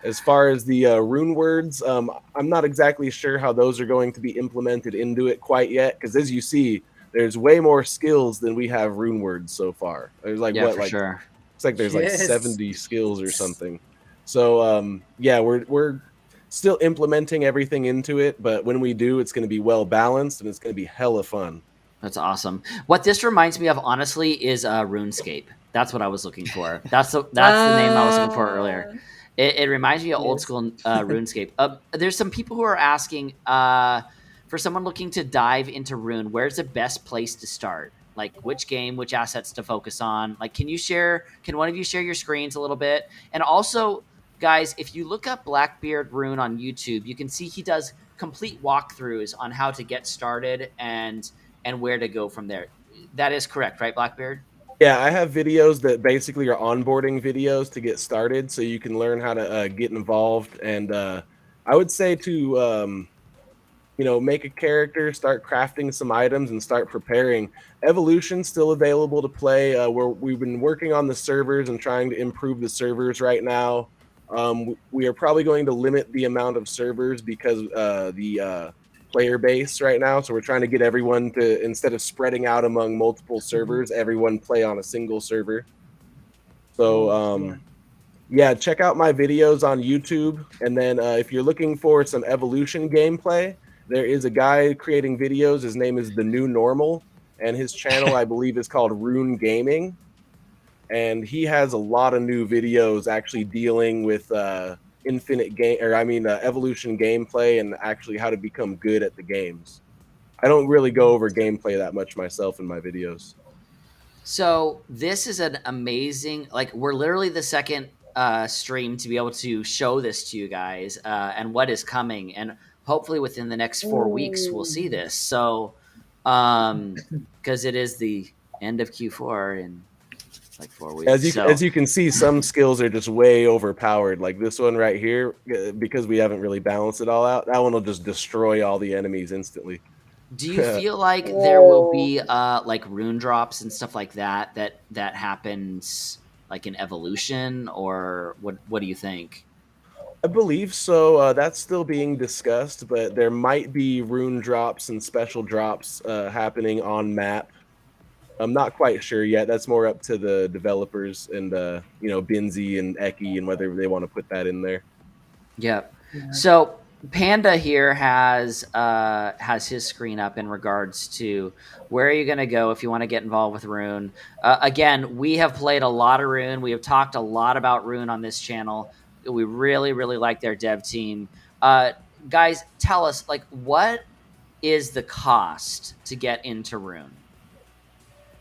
As far as the rune words, I'm not exactly sure how those are going to be implemented into it quite yet, because as you see, there's way more skills than we have rune words so far. There's like sure. it's like there's like Yes. 70 skills or something. So we're still implementing everything into it, but when we do, it's going to be well balanced and it's going to be hella fun. That's awesome. What this reminds me of, honestly, is RuneScape. That's what I was looking for. That's the name I was looking for earlier. It reminds me of old school RuneScape. There's some people who are asking for someone looking to dive into Rune, where's the best place to start? Like which game, which assets to focus on? Like, can one of you share your screens a little bit? And also, guys, if you look up Blackbeard Rune on YouTube, you can see he does complete walkthroughs on how to get started and where to go from there. That is correct, right, Blackbeard? Yeah, I have videos that basically are onboarding videos to get started, so you can learn how to get involved. And I would say to make a character, start crafting some items, and start preparing. Evolution's still available to play. We've been working on the servers and trying to improve the servers right now. We are probably going to limit the amount of servers because the player base right now. So we're trying to get everyone to, instead of spreading out among multiple servers, everyone play on a single server. So check out my videos on YouTube. And then if you're looking for some Evolution gameplay, there is a guy creating videos. His name is The New Normal, and his channel, I believe, is called Rune Gaming. And he has a lot of new videos actually dealing with Evolution gameplay and actually how to become good at the games. I don't really go over gameplay that much myself in my videos. So this is an amazing, we're literally the second stream to be able to show this to you guys and what is coming. And hopefully within the next 4 weeks, we'll see this. So, because it is the end of Q4 and like 4 weeks. As you can see, some skills are just way overpowered. Like this one right here, because we haven't really balanced it all out. That one will just destroy all the enemies instantly. Do you feel like there will be like rune drops and stuff like that happens like in Evolution, or what do you think? I believe so. That's still being discussed, but there might be rune drops and special drops happening on map. I'm not quite sure yet. That's more up to the developers and Binzi and Eki and whether they want to put that in there. Yep. So Panda here has his screen up in regards to where are you going to go if you want to get involved with Rune. Again, we have played a lot of Rune. We have talked a lot about Rune on this channel. We really, really like their dev team. Guys, tell us, like, what is the cost to get into Rune?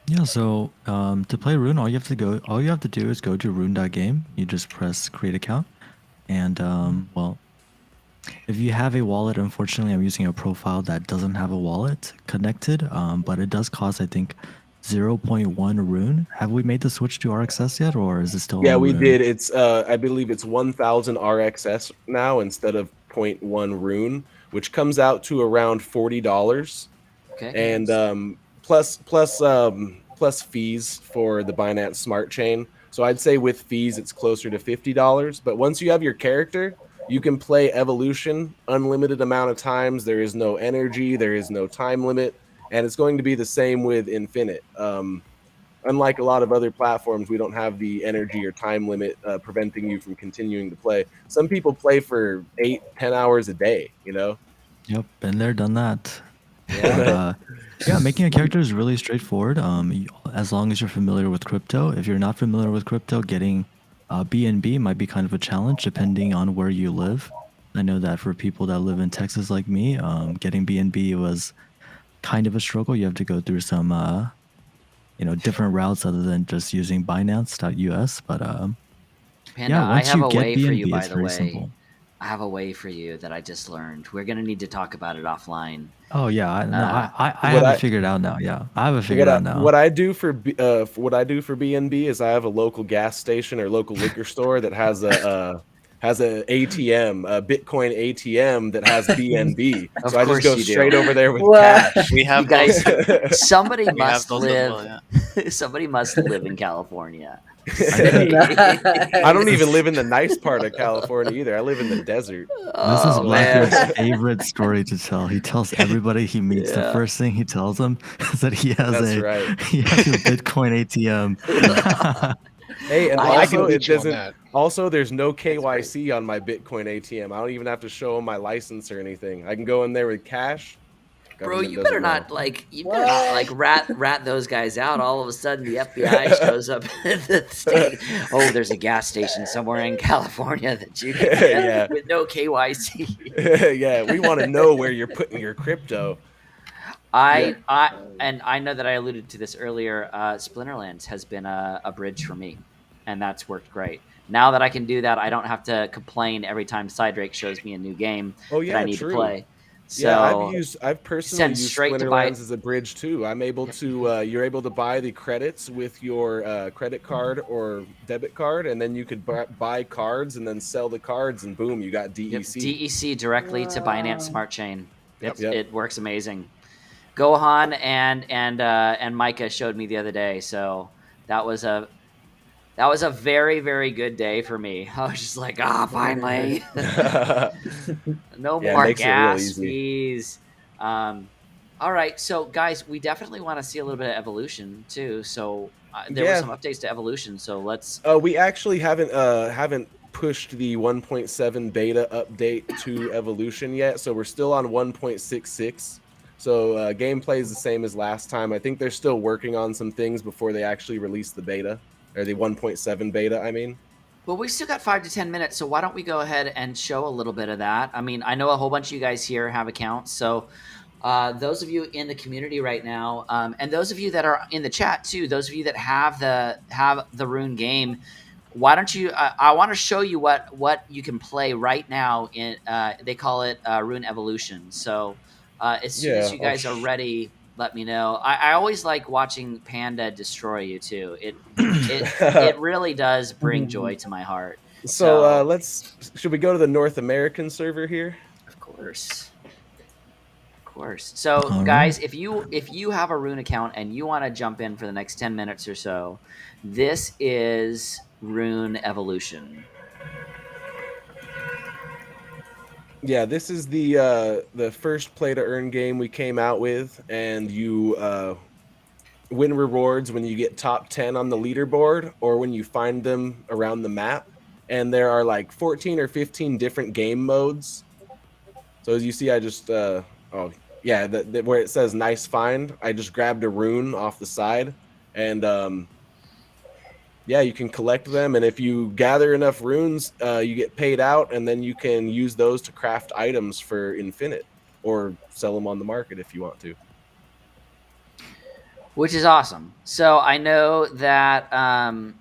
Yeah, so to play Rune, all you have to do is go to rune.game. You just press create account, and well, if you have a wallet, unfortunately, I'm using a profile that doesn't have a wallet connected, but it does cost, I think, 0.1 Rune. Have we made the switch to RXS yet, or is it still? Yeah, on we Rune? did. It's I believe it's 1,000 RXS now instead of 0.1 Rune, which comes out to around $40. Okay. And plus fees for the Binance Smart Chain. So I'd say with fees, it's closer to $50. But once you have your character, you can play Evolution unlimited amount of times. There is no energy, there is no time limit, and it's going to be the same with Infinite. Unlike a lot of other platforms, we don't have the energy or time limit preventing you from continuing to play. Some people play for 8-10 hours a day, you know? Yep, been there, done that. Yeah. Yeah, making a character is really straightforward. As long as you're familiar with crypto. If you're not familiar with crypto, getting BNB might be kind of a challenge depending on where you live. I know that for people that live in Texas like me, getting BNB was kind of a struggle. You have to go through some different routes other than just using Binance.us. But Panda, yeah, I once have you a get way BNB, for you, by it's the very way. simple. I have a way for you that I just learned. We're gonna need to talk about it offline. Oh yeah, I What have I- it figured out now. Yeah, I have it figured out now. What I do for BNB is I have a local gas station or local liquor store that has a ATM, a Bitcoin ATM that has BNB. Of So I just course go you do. straight over there with Wow. cash. We have You guys, those. somebody We have must those as live. well, yeah. Somebody must live in California. I don't even live in the nice part of California either. I live in the desert. This is Oh, man. Blackbeard's favorite story to tell. He tells everybody he meets. The Yeah. first thing he tells them is that he has That's a right. he has a Bitcoin ATM. Hey, and I also can it beat you on doesn't. that. Also, there's no KYC on my Bitcoin ATM. I don't even have to show them my license or anything. I can go in there with cash. Bro, Government you doesn't better know. not like rat those guys out. All of a sudden, the FBI shows up at the state. Oh, there's a gas station somewhere in California that you can get Yeah. with no KYC. Yeah, we want to know where you're putting your crypto. I know that I alluded to this earlier. Splinterlands has been a bridge for me, and that's worked great. Now that I can do that, I don't have to complain every time Cydrake shows me a new game Oh that yeah, I need true. to play. So Yeah, I've personally send used straight to buy- Splinterlands as a bridge too. I'm able to you're able to buy the credits with your credit card or debit card, and then you could buy cards and then sell the cards, and boom, you got Yep, DEC. DEC directly to Binance Wow. Smart Chain. Yep. It works amazing. Gohan and Micah showed me the other day, so that was a very, very good day for me. I was just like, finally, no Yeah, it more makes it real gas easy. fees. All right, so guys, we definitely want to see a little bit of evolution too. So there were Yeah. some updates to evolution. So let's. We actually haven't pushed the 1.7 beta update to Evolution yet, so we're still on 1.66. So gameplay is the same as last time. I think they're still working on some things before they actually release the beta, or the 1.7 beta, I mean. Well, we still got 5 to 10 minutes, so why don't we go ahead and show a little bit of that? I mean, I know a whole bunch of you guys here have accounts, so those of you in the community right now, and those of you that are in the chat too, those of you that have the Rune game, why don't you? I want to show you what you can play right now. In they call it Rune Evolution. So as soon as Yeah, you guys are ready, let me know. I always like watching Panda destroy you too. It really does bring joy to my heart. So should we go to the North American server here? Of course. So All guys, right. if you have a Rune account and you want to jump in for the next 10 minutes or so, this is Rune Evolution. Yeah, this is the first play to earn game we came out with, and you win rewards when you get top 10 on the leaderboard or when you find them around the map. And there are like 14 or 15 different game modes. So as you see, I just where it says nice find, I just grabbed a rune off the side, and yeah, you can collect them, and if you gather enough runes, you get paid out, and then you can use those to craft items for Infinite or sell them on the market if you want to. Which is awesome. So I know that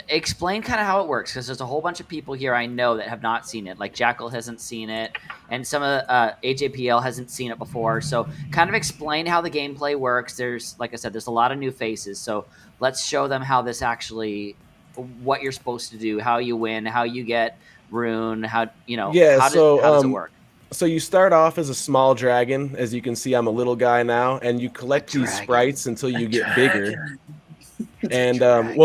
explain kind of how it works, because there's a whole bunch of people here I know that have not seen it. Like Jackal hasn't seen it, and some of AJPL hasn't seen it before. So kind of explain how the gameplay works. There's, like I said, there's a lot of new faces. So let's show them how this actually, what you're supposed to do, how you win, how you get Rune, how how does it work? So you start off as a small dragon. As you can see, I'm a little guy now, and you collect these sprites until you get bigger. And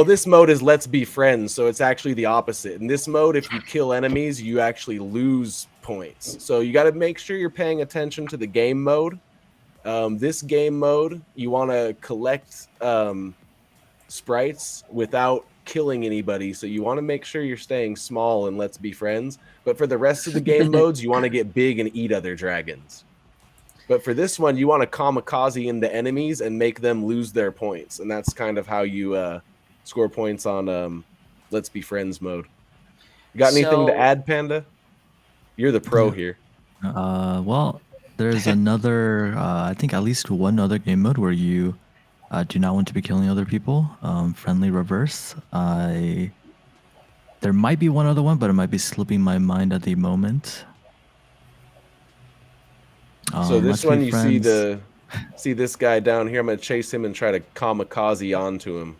this mode is Let's Be Friends, so it's actually the opposite. In this mode, if you kill enemies, you actually lose points. So you got to make sure you're paying attention to the game mode. This game mode, you want to collect sprites without killing anybody, so you want to make sure you're staying small and Let's Be Friends. But for the rest of the game modes, you want to get big and eat other dragons. But for this one, you want to kamikaze into enemies and make them lose their points, and that's kind of how you score points on Let's Be Friends mode. You got anything to add, Panda? You're the pro here. Well, there's another, I think at least one other game mode where you do not want to be killing other people. Friendly reverse. There might be one other one, but it might be slipping my mind at the moment. So this one, you see this guy down here. I'm gonna chase him and try to kamikaze onto him.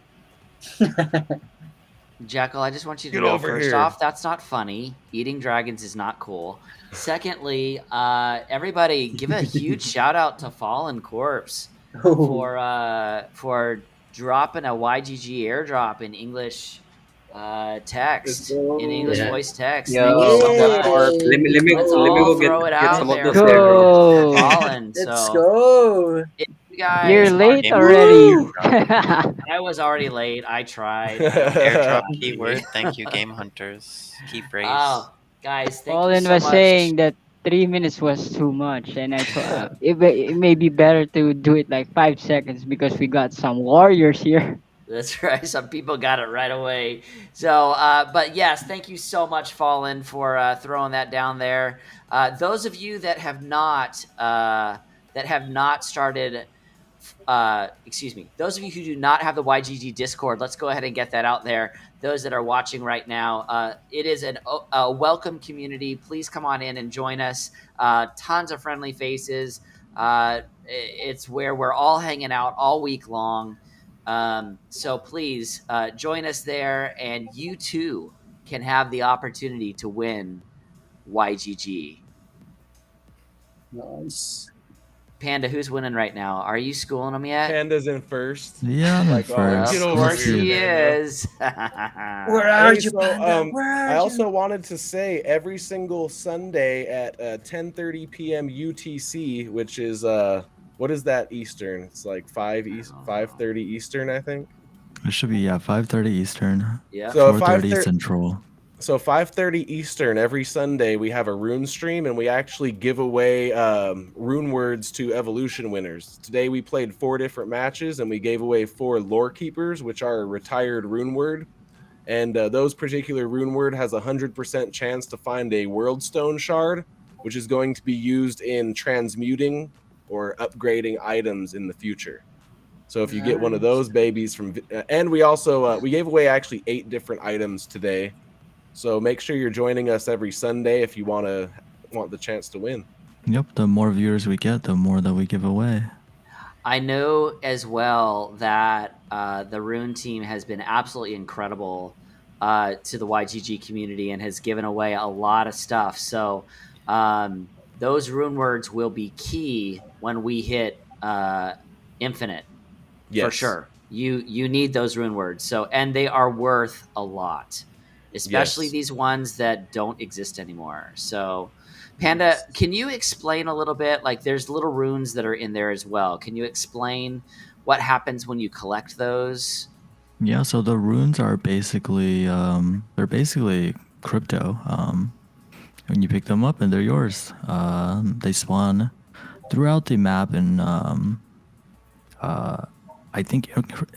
Jackal, I just want you to know, first off, that's not funny. Eating dragons is not cool. Secondly, everybody give a huge shout out to Fallen Corpse for dropping a YGG airdrop in English text, in English voice text. Let me go get some of those Go. Fallen, Let's go. Guys, you're late already. I was already late. I tried. Airdrop keyword. Thank you, GameHunters. Key phrase. Oh, guys, thank Fallen you so was much. saying that 3 minutes was too much, and I thought it may be better to do it like 5 seconds because we got some warriors here. That's right. Some people got it right away. So, but yes, thank you so much, Fallen, for throwing that down there. Those of you that have not started, those of you who do not have the YGG Discord, let's go ahead and get that out there. Those that are watching right now, it is a welcome community. Please come on in and join us. Tons of friendly faces. It's where we're all hanging out all week long. So please join us there, and you too can have the opportunity to win YGG. Nice. Panda, who's winning right now? Are you schooling them yet? Panda's in first. Yeah, I'm in first. Get Of over course here, he Panda. is. Where are you, Panda? Where are I you? also wanted to say every single Sunday at 10:30 p.m. UTC, which is what is that Eastern? It's like 5:30 Eastern, I think. It should be 5:30 Eastern. Yeah. So 4:30 Central. So 5:30 Eastern every Sunday, we have a rune stream, and we actually give away rune words to evolution winners. Today we played 4 different matches, and we gave away 4 lore keepers, which are a retired rune word. And those particular rune word has a 100% chance to find a world stone shard, which is going to be used in transmuting or upgrading items in the future. So if you get one of those babies from, and we also we gave away actually 8 different items today. So make sure you're joining us every Sunday if you want the chance to win. Yep, the more viewers we get, the more that we give away. I know as well that the Rune team has been absolutely incredible to the YGG community and has given away a lot of stuff. So those rune words will be key when we hit Infinite. For Yes. sure. You need those rune words. So, and they are worth a lot, especially Yes. these ones that don't exist anymore. So, Panda, can you explain a little bit? Like, there's little runes that are in there as well. Can you explain what happens when you collect those? Yeah, so the runes are basically they're basically crypto. When you pick them up and they're yours. They spawn throughout the map in I think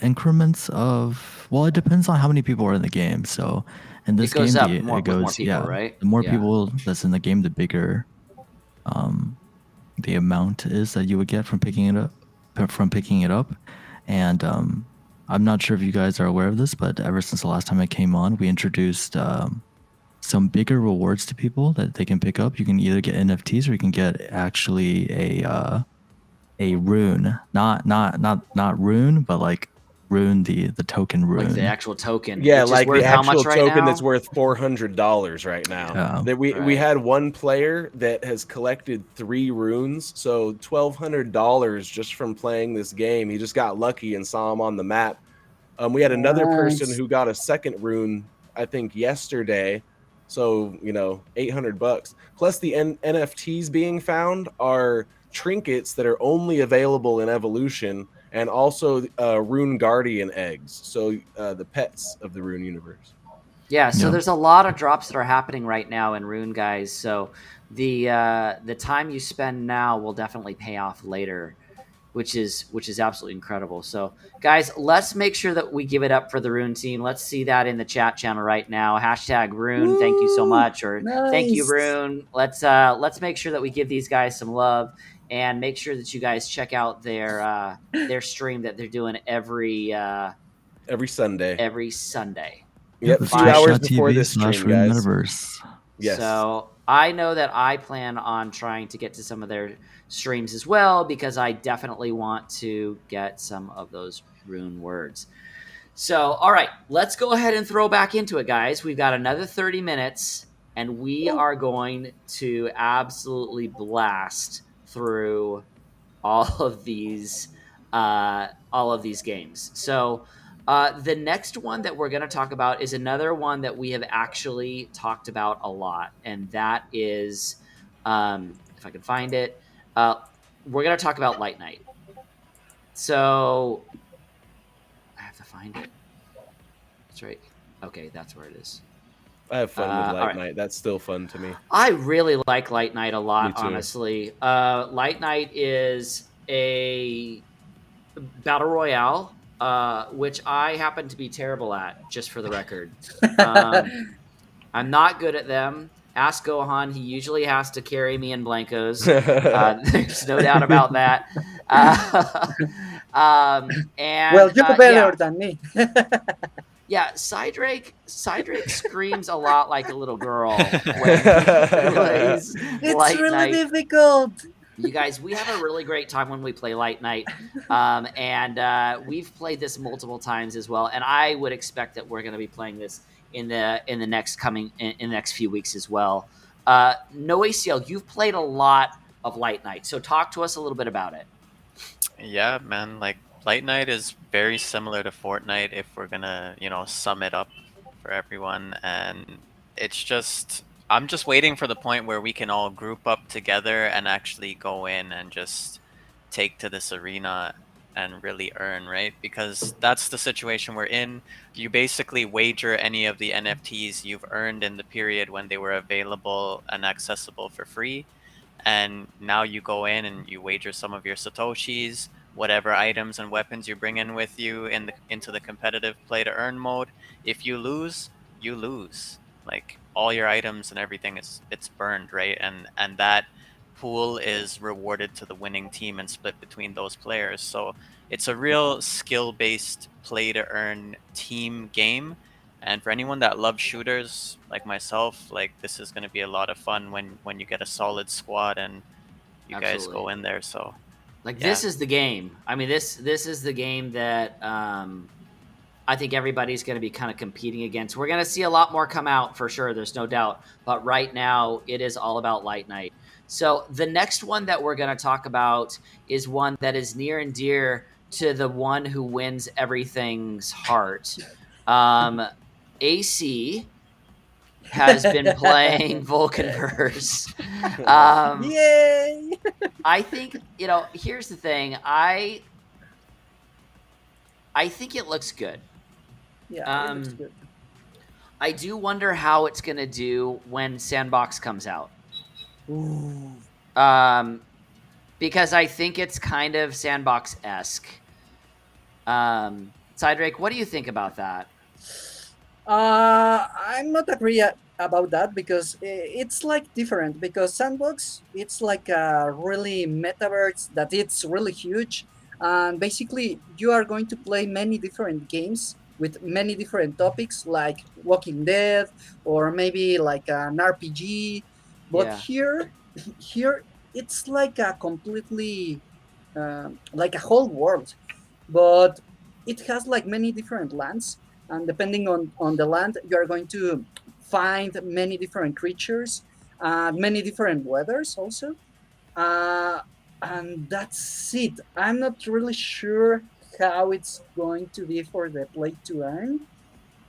increments of, well, it depends on how many people are in the game. So in this It goes game, up it more, with goes more people, yeah. right? The more Yeah. people that's in the game, the bigger the amount is that you would get from picking it up. And I'm not sure if you guys are aware of this, but ever since the last time I came on, we introduced some bigger rewards to people that they can pick up. You can either get NFTs or you can get actually a rune, not rune, but like rune, the token rune. Like the actual token. Yeah, which like is worth the how actual much right token now? that's worth $400 right now. Yeah. That we Right. had one player that has collected 3 runes, so $1,200 just from playing this game. He just got lucky and saw him on the map. We had another person Nice. who got a second rune, I think yesterday. So, $800. Plus the NFTs being found are trinkets that are only available in Evolution, and also Rune Guardian eggs. So the pets of the Rune universe. Yeah, so Yep. there's a lot of drops that are happening right now in Rune, guys. So the time you spend now will definitely pay off later, which is absolutely incredible. So guys, let's make sure that we give it up for the Rune team. Let's see that in the chat channel right now. #Rune, thank you so Woo! much, or thank you, Nice. Rune. Let's make sure that we give these guys some love and make sure that you guys check out their stream that they're doing every Sunday. every Sunday. Yep, It's 2 hours Fine. before this stream, twitch.tv/Rune guys. Metaverse. Yes. So I know that I plan on trying to get to some of their streams as well, because I definitely want to get some of those rune words. So, all right, let's go ahead and throw back into it, guys. We've got another 30 minutes, and we are going to absolutely blast through all of these games. So the next one that we're going to talk about is another one that we have actually talked about a lot, and that is, if I can find it, we're going to talk about Light Knight. So I have to find it. That's right. Okay, that's where it is. I have fun with all Light right. Knight. That's still fun to me. I really like Light Knight a lot, Me too. honestly. Light Knight is a battle royale, which I happen to be terrible at, just for the record. I'm not good at them. Ask Gohan. He usually has to carry me in blankos. There's no doubt about that. And Well, you're better yeah. than me. Yeah, Cydrake screams a lot like a little girl when he plays It's Light really Knight. difficult. You guys, we have a really great time when we play Light Knight, and we've played this multiple times as well. And I would expect that we're going to be playing this in the next few weeks as well. No ACL, you've played a lot of Light Knight, so talk to us a little bit about it. Yeah, man. Like Light Knight is very similar to Fortnite if we're gonna, sum it up for everyone. And it's just, I'm just waiting for the point where we can all group up together and actually go in and just take to this arena and really earn, right? Because that's the situation we're in. You basically wager any of the NFTs you've earned in the period when they were available and accessible for free. And now you go in and you wager some of your Satoshis, whatever items and weapons you bring in with you into the competitive play to earn mode. If you lose, you lose. Like all your items and everything it's burned, right? And that pool is rewarded to the winning team and split between those players. So it's a real skill-based play to earn team game. And for anyone that loves shooters like myself, like this is going to be a lot of fun when you get a solid squad and you guys go Absolutely. in there. So Like Yeah. this is the game. I mean, this is the game that I think everybody's going to be kind of competing against. We're going to see a lot more come out for sure. There's no doubt. But right now, it is all about Light Knight. So the next one that we're going to talk about is one that is near and dear to the one who wins everything's heart. AC has been playing Vulcanverse. Yay! I think, here's the thing. I think it looks good. Yeah, it looks good. I do wonder how it's going to do when Sandbox comes out. Ooh. Because I think it's kind of Sandbox-esque. Cydrake, what do you think about that? I'm not agree about that because it's like different because Sandbox it's like a really metaverse that it's really huge and basically you are going to play many different games with many different topics like Walking Dead or maybe like an RPG, but Yeah. here it's like a completely like a whole world, but it has like many different lands and depending on the land you are going to find many different creatures many different weathers also and that's it. I'm not really sure how it's going to be for the play to earn,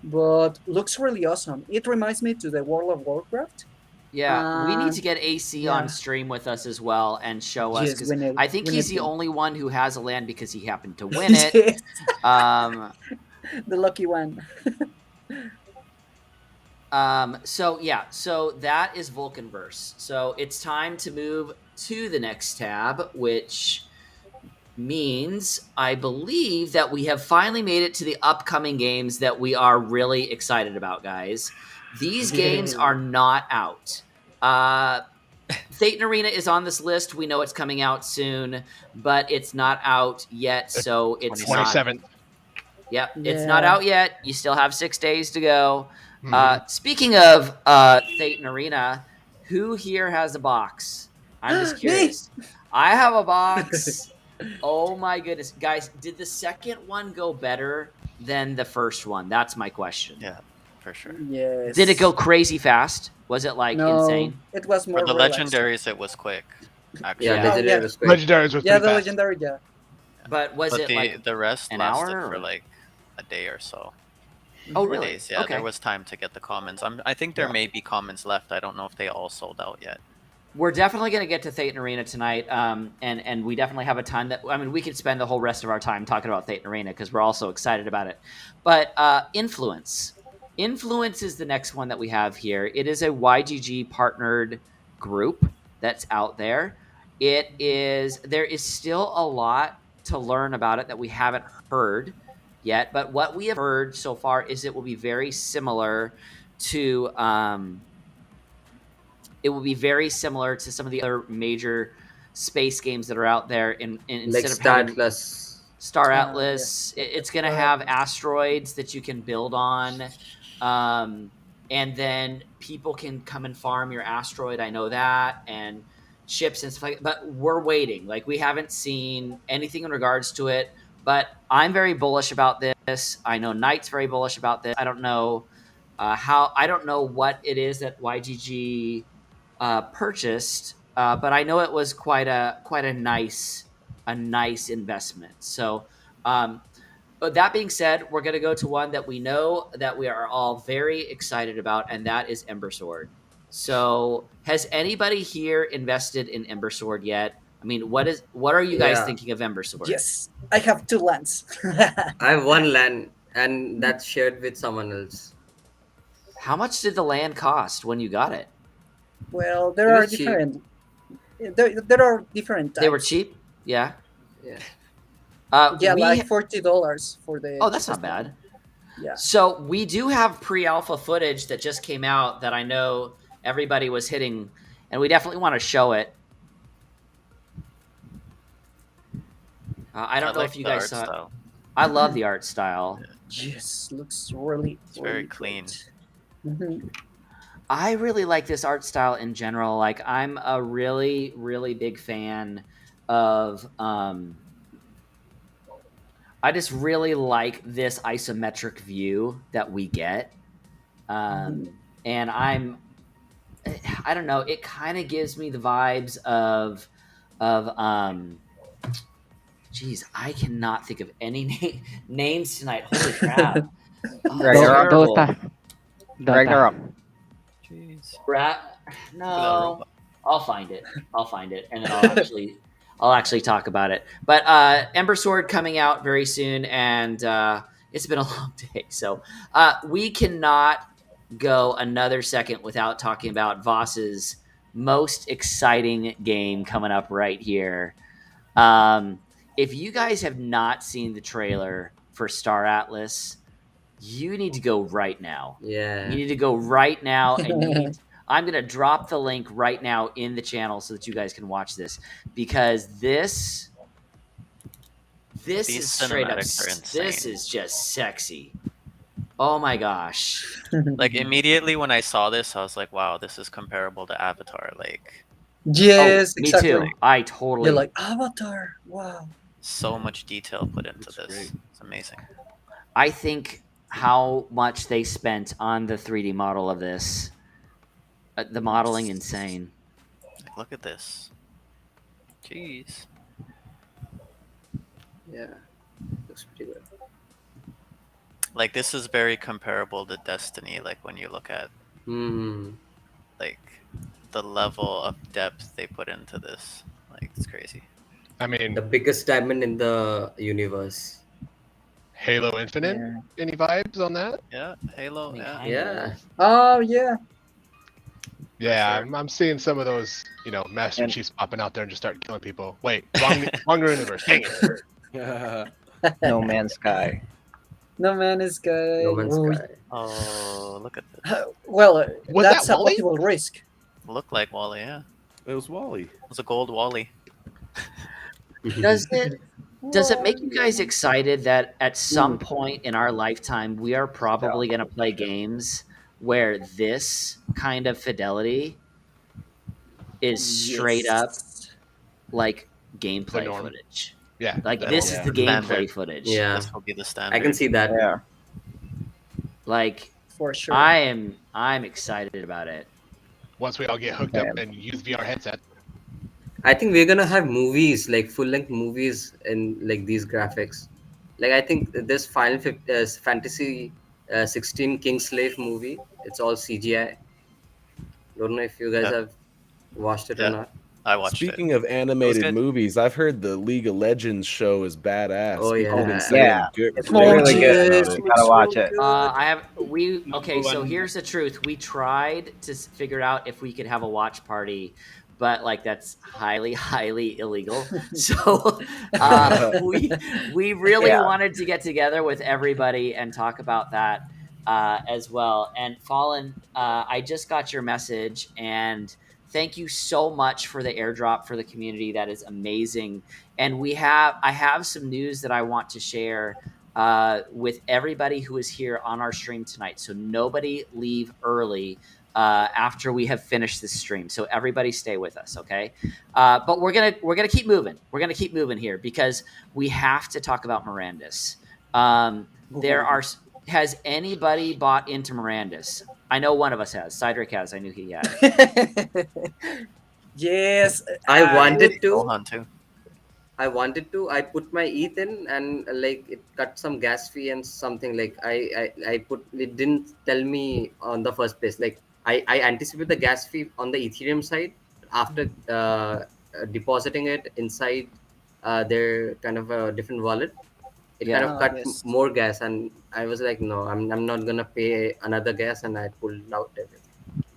but looks really awesome. It reminds me to the World of Warcraft. Yeah, we need to get AC yeah. on stream with us as well and show us, Yes, because I think he's the only one who has a land because he happened to win it. Yes. Um, the lucky one. So that is Vulcanverse. So it's time to move to the next tab, which means I believe that we have finally made it to the upcoming games that we are really excited about, guys. These games are not out. Thetan Arena is on this list. We know it's coming out soon, but it's not out yet, so it's 27th. Yep, Yeah. it's not out yet. You still have 6 days to go. Mhm. Speaking of Thetan Arena, who here has a box? I'm just Me! curious. I have a box. Oh my goodness. Guys, did the second one go better than the first one? That's my question. Yeah, for sure. Yes. Did it go crazy fast? Was it like No, insane? it was more For the relaxed. legendaries, it was quick. Actually. Yeah, Yeah. legendary yeah. was great. Legendaries was Yeah, pretty the fast. legendary, yeah. But was But it like the rest an lasted hour, for or- like a day or so. Oh, 4 really? days. Yeah, Okay. there was time to get the commons. I think there Yeah. may be commons left. I don't know if they all sold out yet. We're definitely going to get to Thetan Arena tonight, and we definitely have a time that, I mean, we could spend the whole rest of our time talking about Thetan Arena because we're all so excited about it. But Influence. Influence is the next one that we have here. It is a YGG partnered group that's out there. There is still a lot to learn about it that we haven't heard yet, but what we have heard so far is it will be very similar to some of the other major space games that are out there. Instead Like of Star having Atlas. Star Yeah. Atlas, it's going to Star have Atlas. asteroids that you can build on, and then people can come and farm your asteroid. I know that, and ships and stuff like that. But we're waiting. Like, we haven't seen anything in regards to it. But I'm very bullish about this. I know Knight's very bullish about this. I don't know I don't know what it is that YGG purchased, but I know it was quite a nice investment. So, but that being said, we're going to go to one that we know that we are all very excited about, and that is Ember Sword. So, has anybody here invested in Ember Sword yet? I mean, what are you guys Yeah. thinking of Ember Sword? Yes, I have 2 lands. I have one land and that's shared with someone else. How much did the land cost when you got it? Well, It there are was cheap. different. There are different types. They were cheap. Yeah. Yeah. Yeah, we like $40 for the. Oh, that's not cheapest bad. one. Yeah. So we do have pre-alpha footage that just came out that I know everybody was hitting, and we definitely want to show it. I don't know like if you the guys art saw it. style. I love the art style. Yes, looks really. It's very clean. Mm-hmm. I really like this art style in general. Like, I'm a really, really big fan of I just really like this isometric view that we get. And I don't know, it kind of gives me the vibes of geez, I cannot think of any names tonight. Holy crap. Oh, Ragnarok. terrible. Dota. Ragnarok. Jeez. No, I'll find it, and then I'll actually talk about it. But Ember Sword coming out very soon, and it's been a long day, so we cannot go another second without talking about Vaas's most exciting game coming up right here. If you guys have not seen the trailer for Star Atlas, you need to go right now. Yeah. You need to go right now, and I'm going to drop the link right now in the channel so that you guys can watch this, because this These is straight up. cinematics are insane. This is just sexy. Oh my gosh! Like immediately when I saw this, I was like, "Wow, this is comparable to Avatar." Like Yes, me exactly. too. I totally. You're like Avatar. Wow. so much detail put into That's this. great. It's amazing. I think how much they spent on the 3D model of this. The modeling, insane. Like, look at this. Jeez. Yeah. Looks pretty good. Like this is very comparable to Destiny. Like when you look at like the level of depth they put into this, like it's crazy. I mean, The biggest diamond in the universe. Halo Infinite. Yeah. Any vibes on that? Yeah, Halo. Yeah. Yeah. Oh yeah. Yeah, sure. I'm seeing some of those, Master And- Chiefs popping out there and just start killing people. Wait, wrong universe. Dang it. No Man's Sky. No Man's Sky. No Man's Oh, Sky. Oh, look at this. Well, Was that's that a Wally? possible risk. Look like Wally. Yeah, It was Wally. it was a gold Wally. Does it make you guys excited that at some point in our lifetime we are probably going to play games where this kind of fidelity is straight up like gameplay norm. footage? Yeah. Like the- this yeah. is the gameplay Standard. footage. Yeah. This will be the standard. I can see that. Yeah. Like For sure. I'm excited about it. Once we all get hooked up and use VR headset. I think we're gonna have movies, like full-length movies, in like these graphics. Like I think this Fantasy 16 Kingslave movie, it's all CGI. Don't know if you guys Yeah. have watched it Yeah. or not. I watched Speaking it. of animated good. movies, I've heard the League of Legends show is badass. Oh, People have yeah. been saying Yeah. good. It's great really things good. about Yes, it. You gotta watch it. Okay, so here's the truth. We tried to figure out if we could have a watch party, but like that's highly illegal. So we really Yeah. wanted to get together with everybody and talk about that as well. And Fallen, I just got your message, and thank you so much for the airdrop for the community. That is amazing. And I have some news that I want to share with everybody who is here on our stream tonight. So nobody leave early after we have finished this stream. So everybody stay with us, okay? But we're gonna keep moving. We're gonna keep moving here because we have to talk about Mirandus. Has anybody bought into Mirandus? I know one of us has. Cydrake has. I knew he had. Yes. I wanted Go to. on too. I put my ETH in, and like it cut some gas fee and something. Like I put, it didn't tell me on the first place. Like I anticipate the gas fee on the Ethereum side after depositing it inside their kind of a different wallet. It kind Yeah. of cut Yes. more gas, and I was like, no, I'm not gonna pay another gas, and I pulled out everything.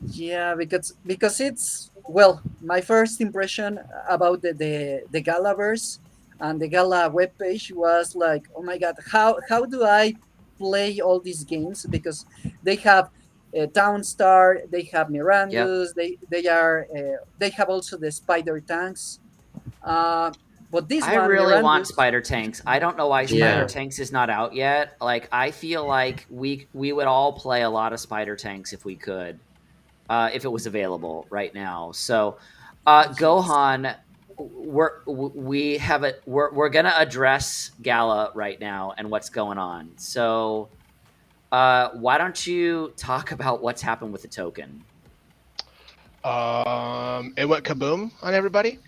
Yeah, because it's, well, my first impression about the Galaverse and the Gala webpage was like, oh my god, how do I play all these games? Because they have Downstar, they have Mirandus, they have also the Spider Tanks. But this I one, really want Mirandus- Spider Tanks. I don't know why Spider Yeah. Tanks is not out yet. Like I feel like we would all play a lot of Spider Tanks if we could, if it was available right now. So, Gohan, we're gonna address Gala right now and what's going on. So, why don't you talk about what's happened with the token? It went kaboom on everybody.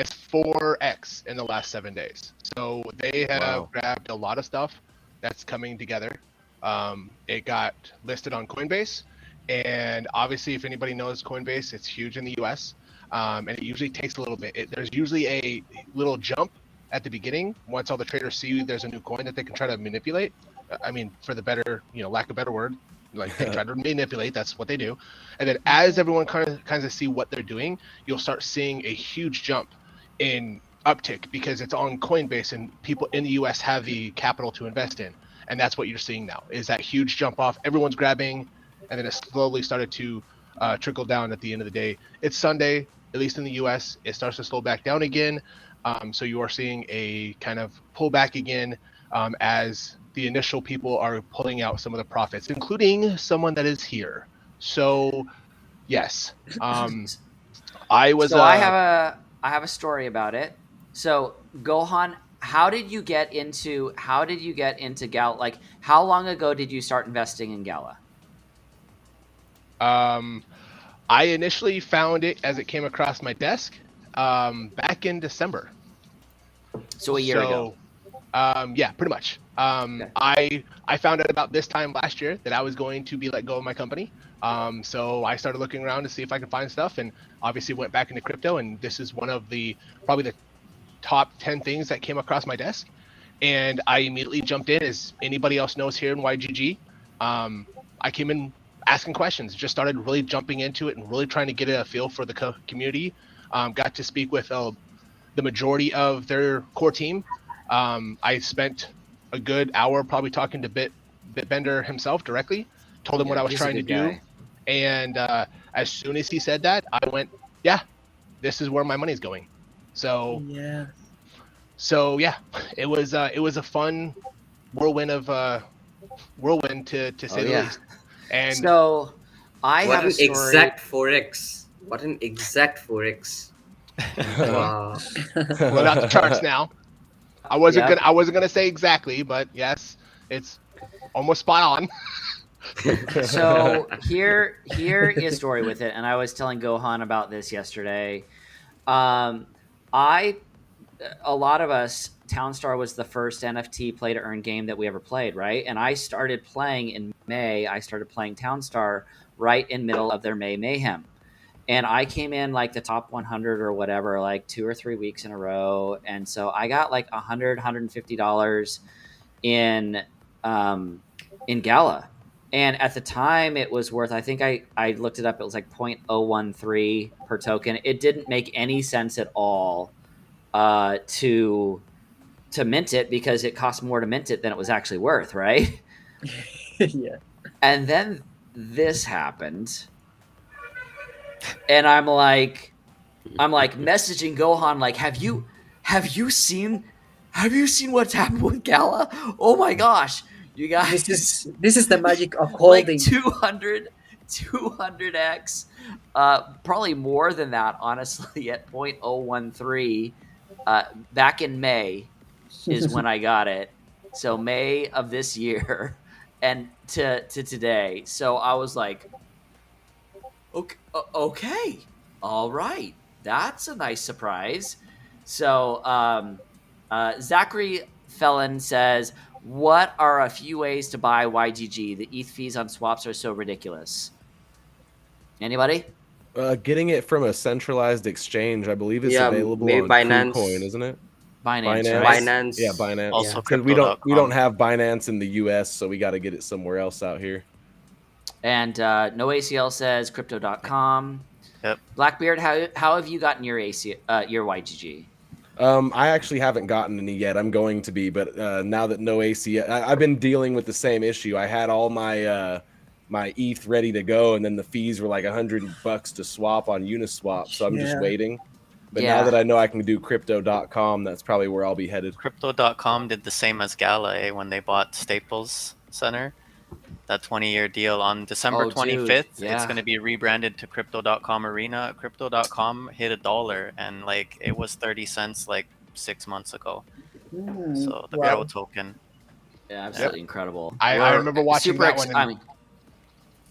It's 4x in the last 7 days. So they have grabbed a lot of stuff that's coming together. It got listed on Coinbase, and obviously, if anybody knows Coinbase, it's huge in the US. And it usually takes a little bit. There's usually a little jump at the beginning once all the traders see there's a new coin that they can try to manipulate. I mean, for the better, lack of a better word, like they try to manipulate. That's what they do. And then as everyone kind of see what they're doing, you'll start seeing a huge jump in uptick because it's on Coinbase and people in the US have the capital to invest in. And that's what you're seeing now is that huge jump off. Everyone's grabbing, and then it slowly started to trickle down at the end of the day. It's Sunday, at least in the US. It starts to slow back down again. So you are seeing a kind of pullback again as the initial people are pulling out some of the profits, including someone that is here. So, yes, I was. So I have a story about it. So Gohan, how did you get into Gala? Like, how long ago did you start investing in Gala? I initially found it as it came across my desk back in December. So a year ago. Yeah, pretty much. Okay. I found out about this time last year that I was going to be let go of my company. So I started looking around to see if I could find stuff, and obviously went back into crypto. And this is one of probably the top 10 things that came across my desk. And I immediately jumped in, as anybody else knows here in YGG. I came in asking questions, just started really jumping into it and really trying to get a feel for the community. Got to speak with the majority of their core team. I spent a good hour probably talking to Bitbender himself directly, told him what I was trying to do. And as soon as he said that, I went, yeah, this is where my money's going. So yeah, it was a fun whirlwind to say the least. And so I have a story. What an exact 4x. Wow. Well, not the charts now. I wasn't gonna say exactly, but yes, it's almost spot on. So here is a story with it, and I was telling Gohan about this yesterday. A lot of us, Townstar was the first NFT play to earn game that we ever played, right? And I started playing in May. I started playing Townstar right in middle of their May Mayhem. And I came in like the top 100 or whatever, like 2 or 3 weeks in a row. And so I got like $100, $150 in Gala. And at the time it was worth, I think I looked it up. It was like 0.013 per token. It didn't make any sense at all to mint it because it cost more to mint it than it was actually worth. Right. Yeah. And then this happened. And I'm like messaging Gohan, like, have you seen what's happened with Gala? Oh my gosh, you guys! This is the magic of holding. Like 200x, probably more than that, honestly. At 0.013, back in May is when I got it. So May of this year, and to today. So I was like, okay, all right, that's a nice surprise. So Zachary Felon says, what are a few ways to buy YGG? The ETH fees on swaps are so ridiculous. Anybody? Getting it from a centralized exchange, I believe it's available on Binance. KuCoin, isn't it? Binance, right? Binance. Yeah, Binance. Also, because we don't have Binance in the US, so we got to get it somewhere else out here. And NoACL says crypto.com. Yep. Blackbeard, how have you gotten your YGG? I actually haven't gotten any yet. I'm going to be, but now that NoACL, I've been dealing with the same issue. I had all my my ETH ready to go, and then the fees were like $100 to swap on Uniswap, so I'm just waiting. But now that I know I can do crypto.com, that's probably where I'll be headed. Crypto.com did the same as Gala when they bought Staples Center. that 20-year deal on December Oh, dude, 25th. It's yeah. going to be rebranded to Crypto.com Arena. Crypto.com hit $1, and like it was 30 cents like 6 months ago. So the Wow. Pro token. Yeah, absolutely incredible. I We're remember watching super that one, I and mean,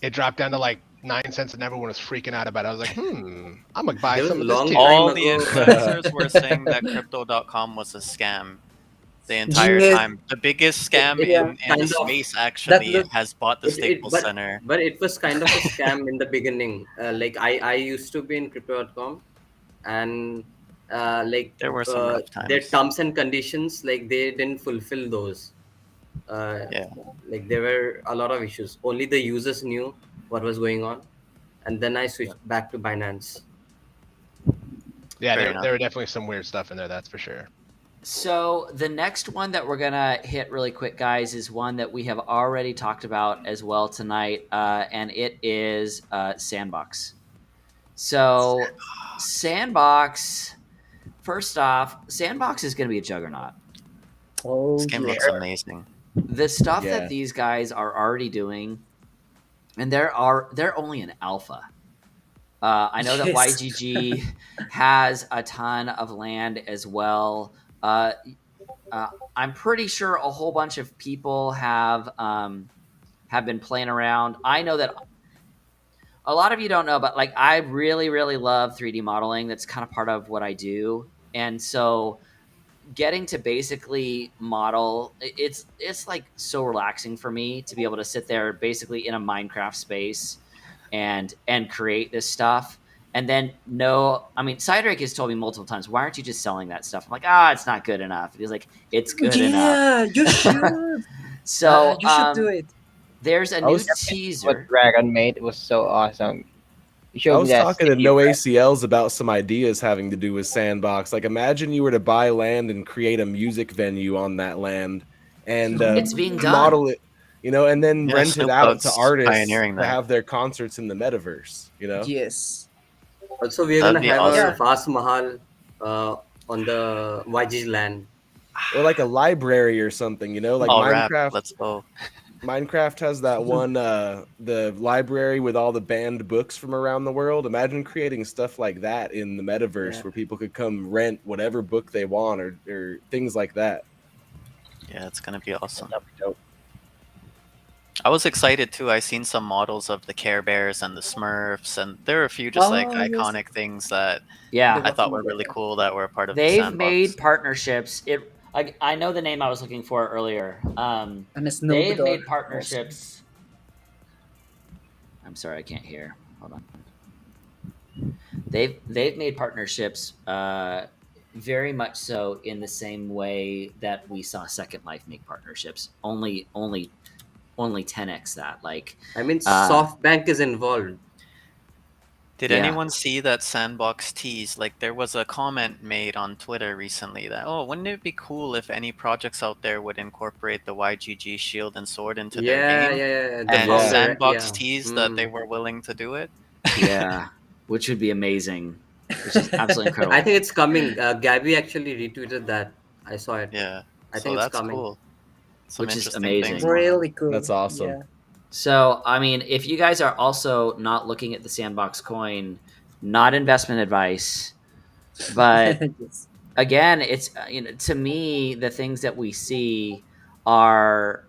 it dropped down to like 9 cents, and everyone was freaking out about it. I was like, I'm gonna buy It was some a of this long too. time All the ago. influencers were saying that Crypto.com was a scam the entire Yes. time. The biggest scam It Yeah. in the kind of space that actually look has bought the it, Staples but Center. it was kind of a scam in the beginning. Like I used to be in crypto.com, and like There were some rough their times. terms and conditions, like they didn't fulfill those. Yeah. Like there were a lot of issues. Only the users knew what was going on, and then I switched back to Binance. Yeah, Fair there enough. were definitely some weird stuff in there. That's for sure. so the next one that we're gonna hit really quick, guys, is one that we have already talked about as well tonight, and it is Sandbox. So Sandbox, first off, Sandbox is going to be a juggernaut. Oh, This game yeah. looks amazing. The stuff Yeah. that these guys are already doing, and they're only an alpha. I know that Yes. YGG has a ton of land as well. I'm pretty sure a whole bunch of people have been playing around. I know that a lot of you don't know, but like I really, really love 3D modeling. That's kind of part of what I do, and so getting to basically model, it's like so relaxing for me to be able to sit there basically in a Minecraft space and create this stuff. And then I mean, Cydrake has told me multiple times, why aren't you just selling that stuff? I'm like, it's not good enough. He's like, it's good enough. Yeah, you should. So You should do it. there's a I new was What teaser. Dragon made was so awesome. You I showed me was that talking to city, No right? ACLs about some ideas having to do with Sandbox. Like, imagine you were to buy land and create a music venue on that land, and It's being done. model it, and then Yeah, rent it Snoop out to Dogg's artists pioneering to that. have their concerts in the metaverse. Yes. Also, we are That'd gonna be have awesome. our Vaas Mahal on the YG land. Or like a library or something. Like All rap. Minecraft. Let's go. Minecraft has that one, the library with all the banned books from around the world. Imagine creating stuff like that in the metaverse Yeah. where people could come rent whatever book they want or things like that. Yeah, it's gonna be awesome. That'd be dope. I was excited too. I seen some models of the Care Bears and the Smurfs, and there are a few just like Oh, yes. iconic things that Yeah. I thought were really cool that were a part of the They've Sandbox. made partnerships. I know the name I was looking for earlier. And Snoop They've Dogg. made partnerships. I'm sorry, I can't hear. Hold on. They've made partnerships very much so in the same way that we saw Second Life make partnerships. Only 10x that. Like, I mean, SoftBank is involved. Did Yeah. anyone see that Sandbox tease? Like, there was a comment made on Twitter recently that, wouldn't it be cool if any projects out there would incorporate the YGG shield and sword into their Yeah, game? yeah. The And founder, Sandbox yeah. teased that they were willing to do it. yeah, which would be amazing. Which is absolutely incredible. I think it's coming. Gabby actually retweeted that. I saw it. Yeah. I So think it's that's coming. cool. Some Which is interesting amazing. things going on. Really cool. That's awesome. Yeah. So, I mean, if you guys are also not looking at the Sandbox coin, not investment advice, but Yes. again, it's to me the things that we see are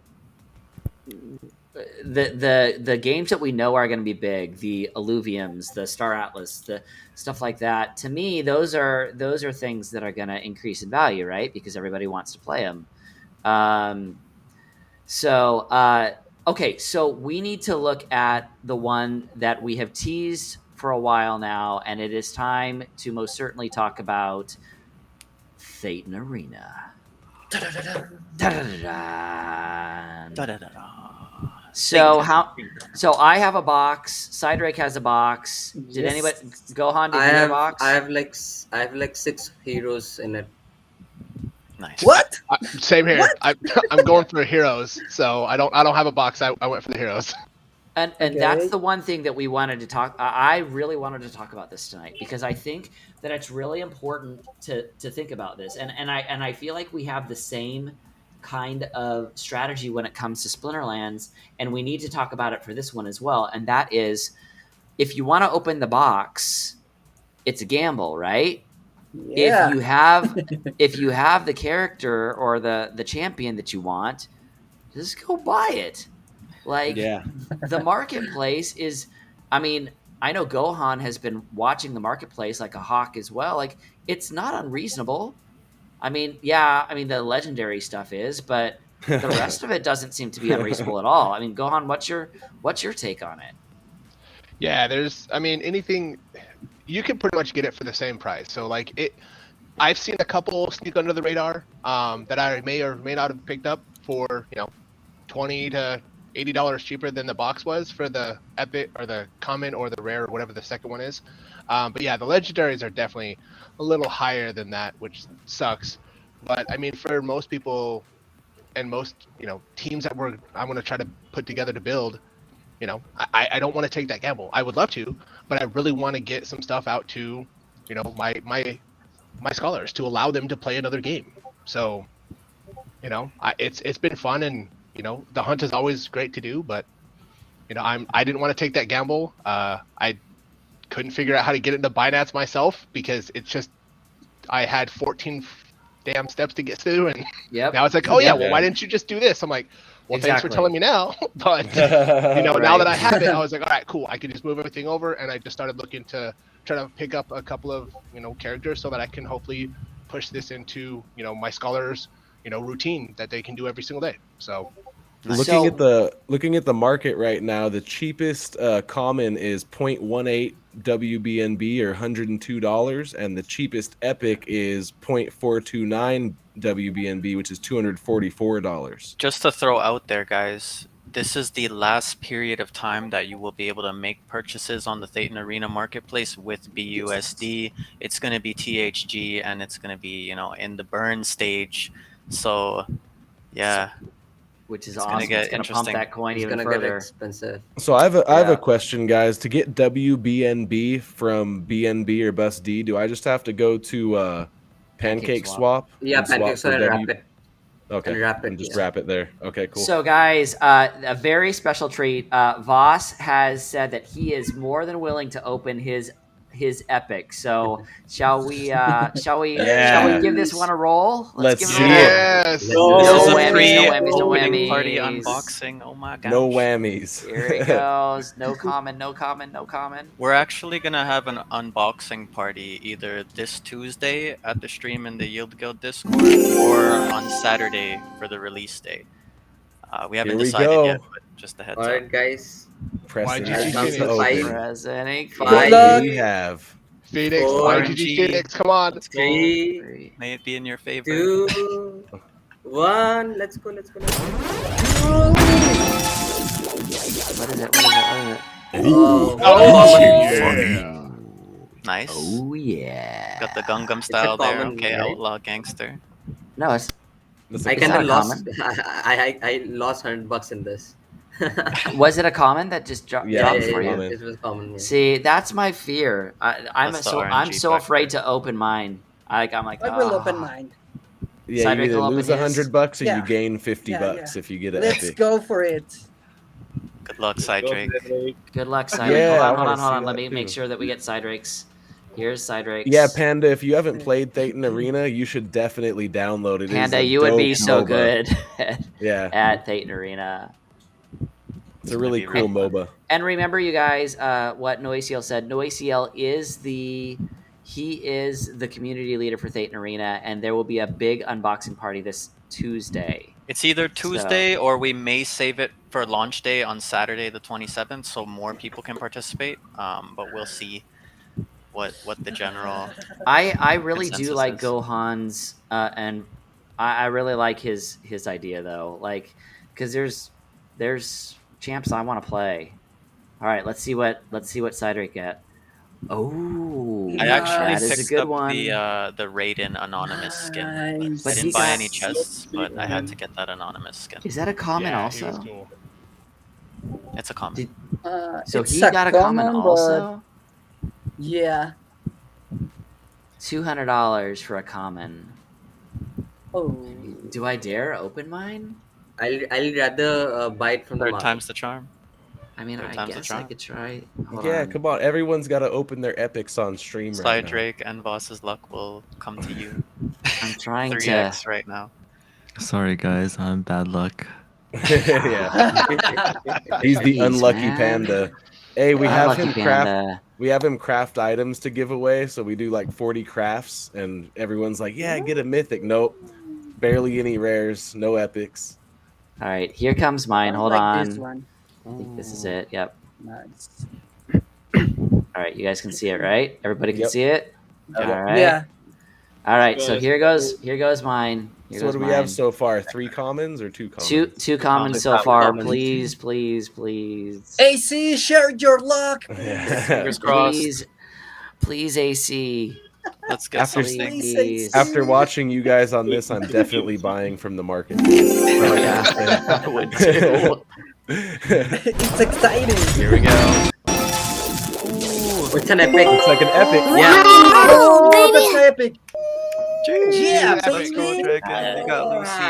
the games that we know are going to be big, the Alluviums, the Star Atlas, the stuff like that. To me, those are things that are going to increase in value, right? Because everybody wants to play them. Okay, so we need to look at the one that we have teased for a while now, and it is time to most certainly talk about Phaeton Arena. So I have a box. Cydrake has a box. Did Yes. anybody? Gohan, did I you get a have box? I have like 6 heroes in it. Nice. What? Same here. I'm going for heroes, so I don't have a box. I went for the heroes. And Okay. that's the one thing that we wanted to talk. I really wanted to talk about this tonight because I think that it's really important to think about this. And I feel like we have the same kind of strategy when it comes to Splinterlands, and we need to talk about it for this one as well. And that is, if you want to open the box, it's a gamble, right? Yeah. If you have the character or the champion that you want, just go buy it. Like, Yeah. the marketplace is, I mean, I know Gohan has been watching the marketplace like a hawk as well. Like, it's not unreasonable. I mean, the legendary stuff is, but the rest of it doesn't seem to be unreasonable at all. I mean, Gohan, what's your take on it? Yeah, anything, you can pretty much get it for the same price. So like I've seen a couple sneak under the radar that I may or may not have picked up for, $20 to $80 cheaper than the box was for the epic or the common or the rare or whatever the second one is. But yeah, the legendaries are definitely a little higher than that, which sucks. But I mean, for most people and most, teams that I'm going to try to put together to build, I don't want to take that gamble. I would love to, but I really want to get some stuff out to, my scholars, to allow them to play another game. So, it's been fun, and the hunt is always great to do, but I didn't want to take that gamble. I couldn't figure out how to get into Binance myself because it's just, I had 14 damn steps to get through, and now it's like, oh yeah, well, why didn't you just do this? I'm like, well, thanks for telling me now. But now that I have it, I was like, all right, cool, I can just move everything over. And I just started looking to try to pick up a couple of characters so that I can hopefully push this into my scholars routine that they can do every single day. So looking at the market right now, the cheapest common is 0.18 WBNB or $102, and the cheapest epic is 0.429 WBNB, which is $244. Just to throw out there, guys, this is the last period of time that you will be able to make purchases on the Thetan Arena marketplace with BUSD. It's going to be THG, and it's going to be, in the burn stage. So, yeah. Which is It's awesome. gonna get It's going to pump interesting. that coin It's even gonna get further. expensive. So I have a question, guys. To get WBNB from BNB or Bus D, do I just have to go to Pancake Swap? Yeah, and swap Pancake Swap for and wrap it. Okay, And wrap it, and just yeah. wrap it there. Okay, cool. So, guys, a very special treat. Vaas has said that he is more than willing to open his epic. So, shall we give this one a roll? Let's give see it a roll. Yes. This No is a whammies, no whammies, no pre-opening party whammies. unboxing. Oh my gosh. No whammies. Here it goes. No comment, no comment, no comment. We're actually gonna have an unboxing party either this Tuesday at the stream in the Yield Guild Discord or on Saturday for the release day. We haven't Here we decided go. yet, but just a heads All up. right, guys. Press YGG it. Phoenix. to open. Five. Presenting Five. What do we have? Phoenix, Four. YGG Phoenix, come on. Let's go. 3, May it be in your favor. 2, 1. Let's go. What is it? What is it? Oh, Oh, yeah. Nice. Oh yeah. Got the Gungam style there. common, Okay, right? outlaw gangster. No, it's That's I like kind not of a lost. I lost $100 in this. was it a common that just dropped Yeah, dropped it for was you? common. It was common. Yeah. See, that's my fear. I'm That's the so RNG afraid factor. to open mine. I'm like, I will "Ah." open mine. Yeah, Cydrake you either will open lose his. $100 or Yeah. you gain $50 Yeah. if you get an Let's epic. go for it. Good luck, Go, Cydrake. Cydrake. Good luck, Cydrake. Yeah, I hold wanna on. see Let that me make too. sure that we get Cydrake's. Here's Cydrake's. Yeah, Panda, if you haven't played Thetan Arena, you should definitely download it. It is Panda, a you would be dope so MOBA. good Yeah, at Thetan Arena. it's a really It's cool gonna be MOBA. And remember, you guys, what Noisiel said. Noisiel is the community leader for Thetan Arena, and there will be a big unboxing party this Tuesday. It's either Tuesday or we may save it for launch day on Saturday the 27th so more people can participate. But we'll see what the general... I really do Consensus like is. Gohan's, and I really like his idea though. Like, because there's champs I want to play. All right, let's see what Cydrake get. Oh, I actually that is a picked good up one. the Raiden anonymous skin. Nice. I But didn't he buy got- any chests, but I had to get that anonymous skin. Is that a common Yeah, he was also? cool. It's a common. Did- So It's he got a common but also. Yeah. $200 for a common. Oh. Do I dare open mine? I'll rather buy it from the Third market. time's the charm. I mean, Third I time's the guess I charm. could try. Hold Yeah, on. come on. Everyone's got to open their epics on stream right now. Cydrake and Vaas's luck will come to you. I'm trying 3x right now. Sorry, guys, I'm bad luck. Yeah, he's the Jeez, unlucky man. panda. Hey, we have Unlucky him craft. panda. We have him craft items to give away, so we do like 40 crafts, and everyone's like, "Yeah, get a mythic." Nope, barely any rares, no epics. All right, here comes mine. I Hold like this on. one. I think this is it. Yep. Nice. All right, you guys can see it, right? Everybody can Yep. see it. All Yep. right. Yeah. All right. So Yes. here goes. Here goes mine. Here So what goes do we mine. have so far? 3 commons or 2 commons? Two commons Two so commons. far. Commons. Please. AC, share your luck. Fingers crossed. Please, AC. Let's get After- something. Please. After watching you guys on this, I'm definitely buying from the market. Oh yeah, I would too. It's exciting. Here we go. It's an epic. Looks like an epic. Yeah. Oh, that's epic. Yeah, Let's baby. go, Dragon. You got Lucy.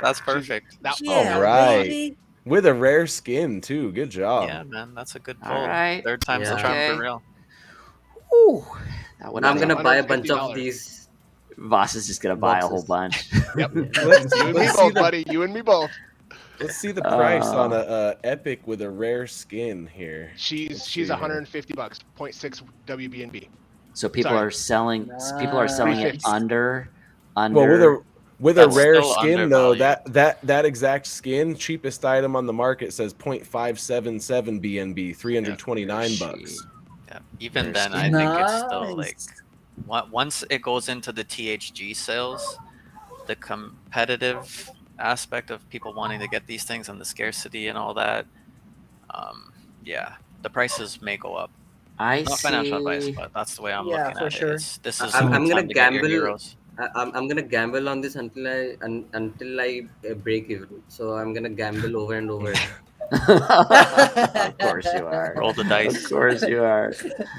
That's perfect. Yeah, All right. baby. With a rare skin too. Good job. Yeah, man, that's a good pull. All right. Third time's the Yeah. charm Okay. for real. Ooh, that would Now I'm have gonna buy a bunch $150. of these. Voss is just gonna buy a whole Boxes. bunch. Yep. Let's, You and me let's see both, the, buddy. You and me both. let's see the price on a epic with a rare skin here. She's Let's see here. $150, 0.6 WBNB. So people Sorry. are selling. People are selling it 350. under. Well, with a That's rare still skin though, undervalued. that exact skin, cheapest item on the market says 0.577 BNB, 329 bucks. Yeah. Even Rare then, I skin. think it's still like Nice. once it goes into the THG sales, the competitive aspect of people wanting to get these things and the scarcity and all that, yeah, the prices may go up. I Not financial advice, see. but that's the way I'm Yeah, looking for at sure. it. This is I'm the gonna time to get your gamble. heroes. I'm gonna gamble on this until I break even. So I'm gonna gamble over and over. Of course you are. Roll the dice. Of course you are.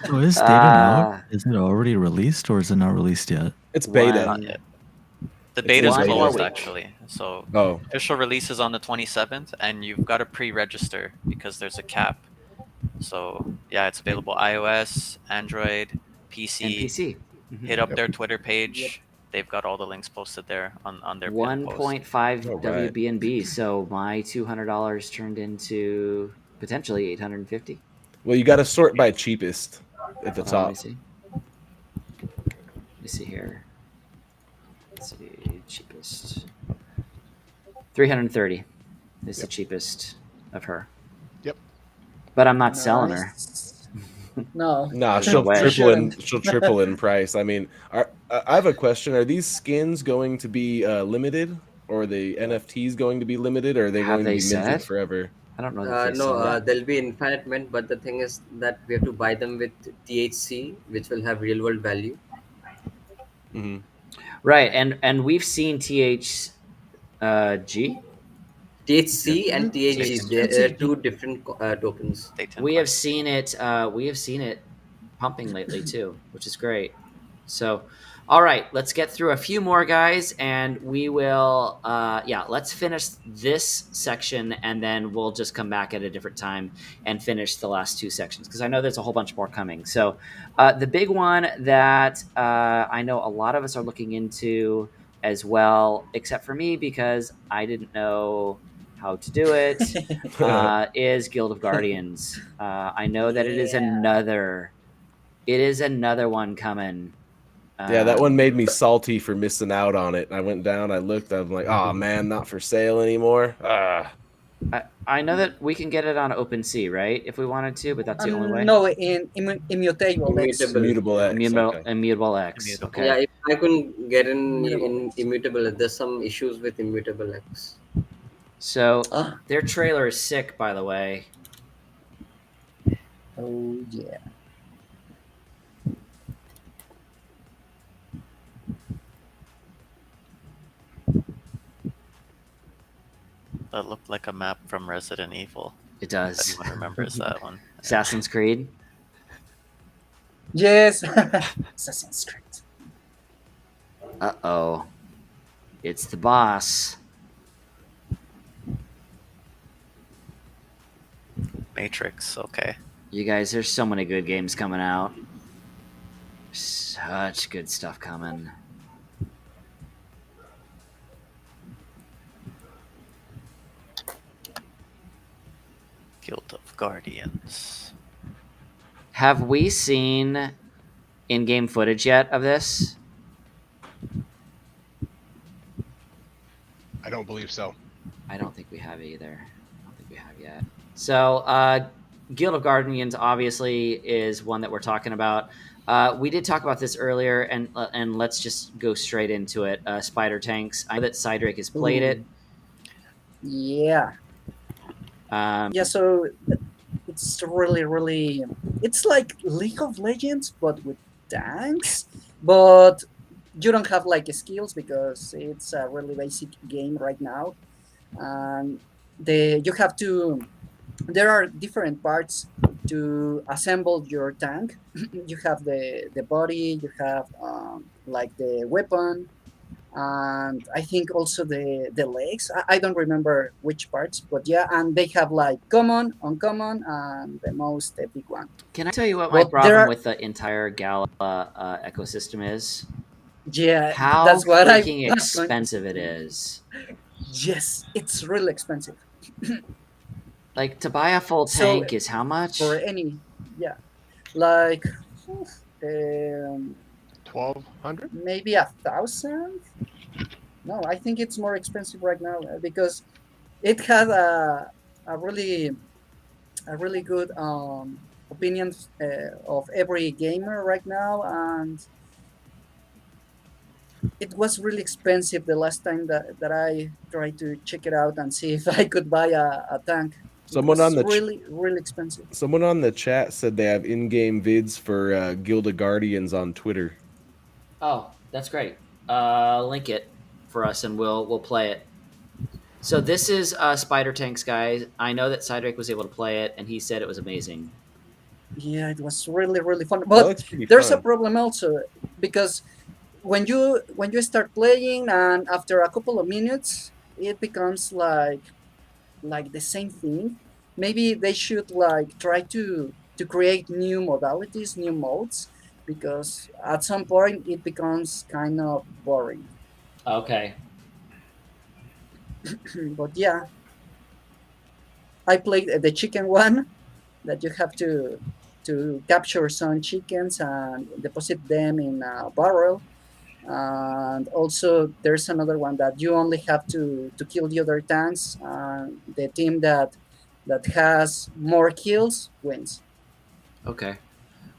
So is data out? Is it already released or is it not released yet? It's beta. One- Not yet. The It's beta's one more closed week. actually. So Oh, official release is on the 27th, and you've got to pre-register because there's a cap. So yeah, it's available iOS, Android, And PC. PC. Hit up their Twitter page. They've got all the links posted there on their pinned post. 1.5 All right. WBNB. So my $200 turned into potentially 850. well, you got to sort by cheapest at the Hold on, top. Let me see here. Let's see, cheapest. 330 is the cheapest of her. Yep. But I'm not selling her. No. Nah, There's no she'll way. triple in. Shouldn't. She'll triple in price. I mean, I have a question. Are these skins going to be limited, or are the NFTs going to be limited, or are they Have going they to be minted said? forever? I don't know that they No, said that. there'll be infinite mint, but the thing is that we have to buy them with THC, which will have real world value. Hmm. Right, and we've seen THG. THC and THG, they're two different tokens. Stay tuned. We have seen it. We have seen it pumping lately too, which is great. So, all right, let's get through a few more guys, and we will. Let's finish this section, and then we'll just come back at a different time and finish the last two sections because I know there's a whole bunch more coming. So, the big one that I know a lot of us are looking into as well, except for me because I didn't know how to do it, is Guild of Guardians. I know that it is another one coming. Yeah, that one made me salty for missing out on it. I went down, I looked, I'm like, oh man, not for sale anymore. I know that we can get it on OpenSea, right? If we wanted to, but that's the only way. No, in immutable. X. Immutable. Immutable X. Immutable, Okay. Immutable X. Immutable. Okay. Yeah, if I couldn't get in Immutable. immutable, there's some issues with immutable X. So Ah. their trailer is sick, by the way. Oh yeah. That looked like a map from Resident Evil. It If does. anyone remembers that one. Assassin's Creed. Yes. Assassin's Creed. Uh-oh. It's the boss. Matrix. Okay. You guys, there's so many good games coming out. Such good stuff coming. Guild of Guardians. Have we seen in-game footage yet of this? I don't believe so. I don't think we have either. I don't think we have yet. So, Guild of Guardians obviously is one that we're talking about. We did talk about this earlier, and let's just go straight into it. Spider Tanks. I know that Cydrake has played it. Yeah. Yeah, so it's really it's like League of Legends but with tanks, but you don't have like skills because it's a really basic game right now, and you have to, there are different parts to assemble your tank. You have the body, you have like the weapon, and I think also the legs. I don't remember which parts, but yeah, and they have like common, uncommon, and the most epic one. Can I tell you what my Well, problem with the entire Gala ecosystem is? Yeah, How that's what I freaking was going to expensive it say. is. Yes, it's really expensive. Like, to buy a full So tank is how much? for any, yeah, like 1,200. maybe 1,000. No, I think it's more expensive right now because it had a really good opinion of every gamer right now, and it was really expensive the last time that I tried to check it out and see if I could buy a tank. Someone it was on the really expensive. Someone on the chat said they have in-game vids for Guild of Guardians on Twitter. Oh, that's great. Link it for us, and we'll play it. So this is Spider Tanks, guys. I know that Cydrake was able to play it, and he said it was amazing. Yeah, it was really fun. That But looks pretty there's a fun. problem also because when you start playing and after a couple of minutes it becomes like the same thing. Maybe they should like try to create new modalities, new modes, because at some point it becomes kind of boring. Okay. But yeah, I played the chicken one that you have to capture some chickens and deposit them in a barrel. And also there's another one that you only have to kill the other tanks, and the team that has more kills wins. Okay.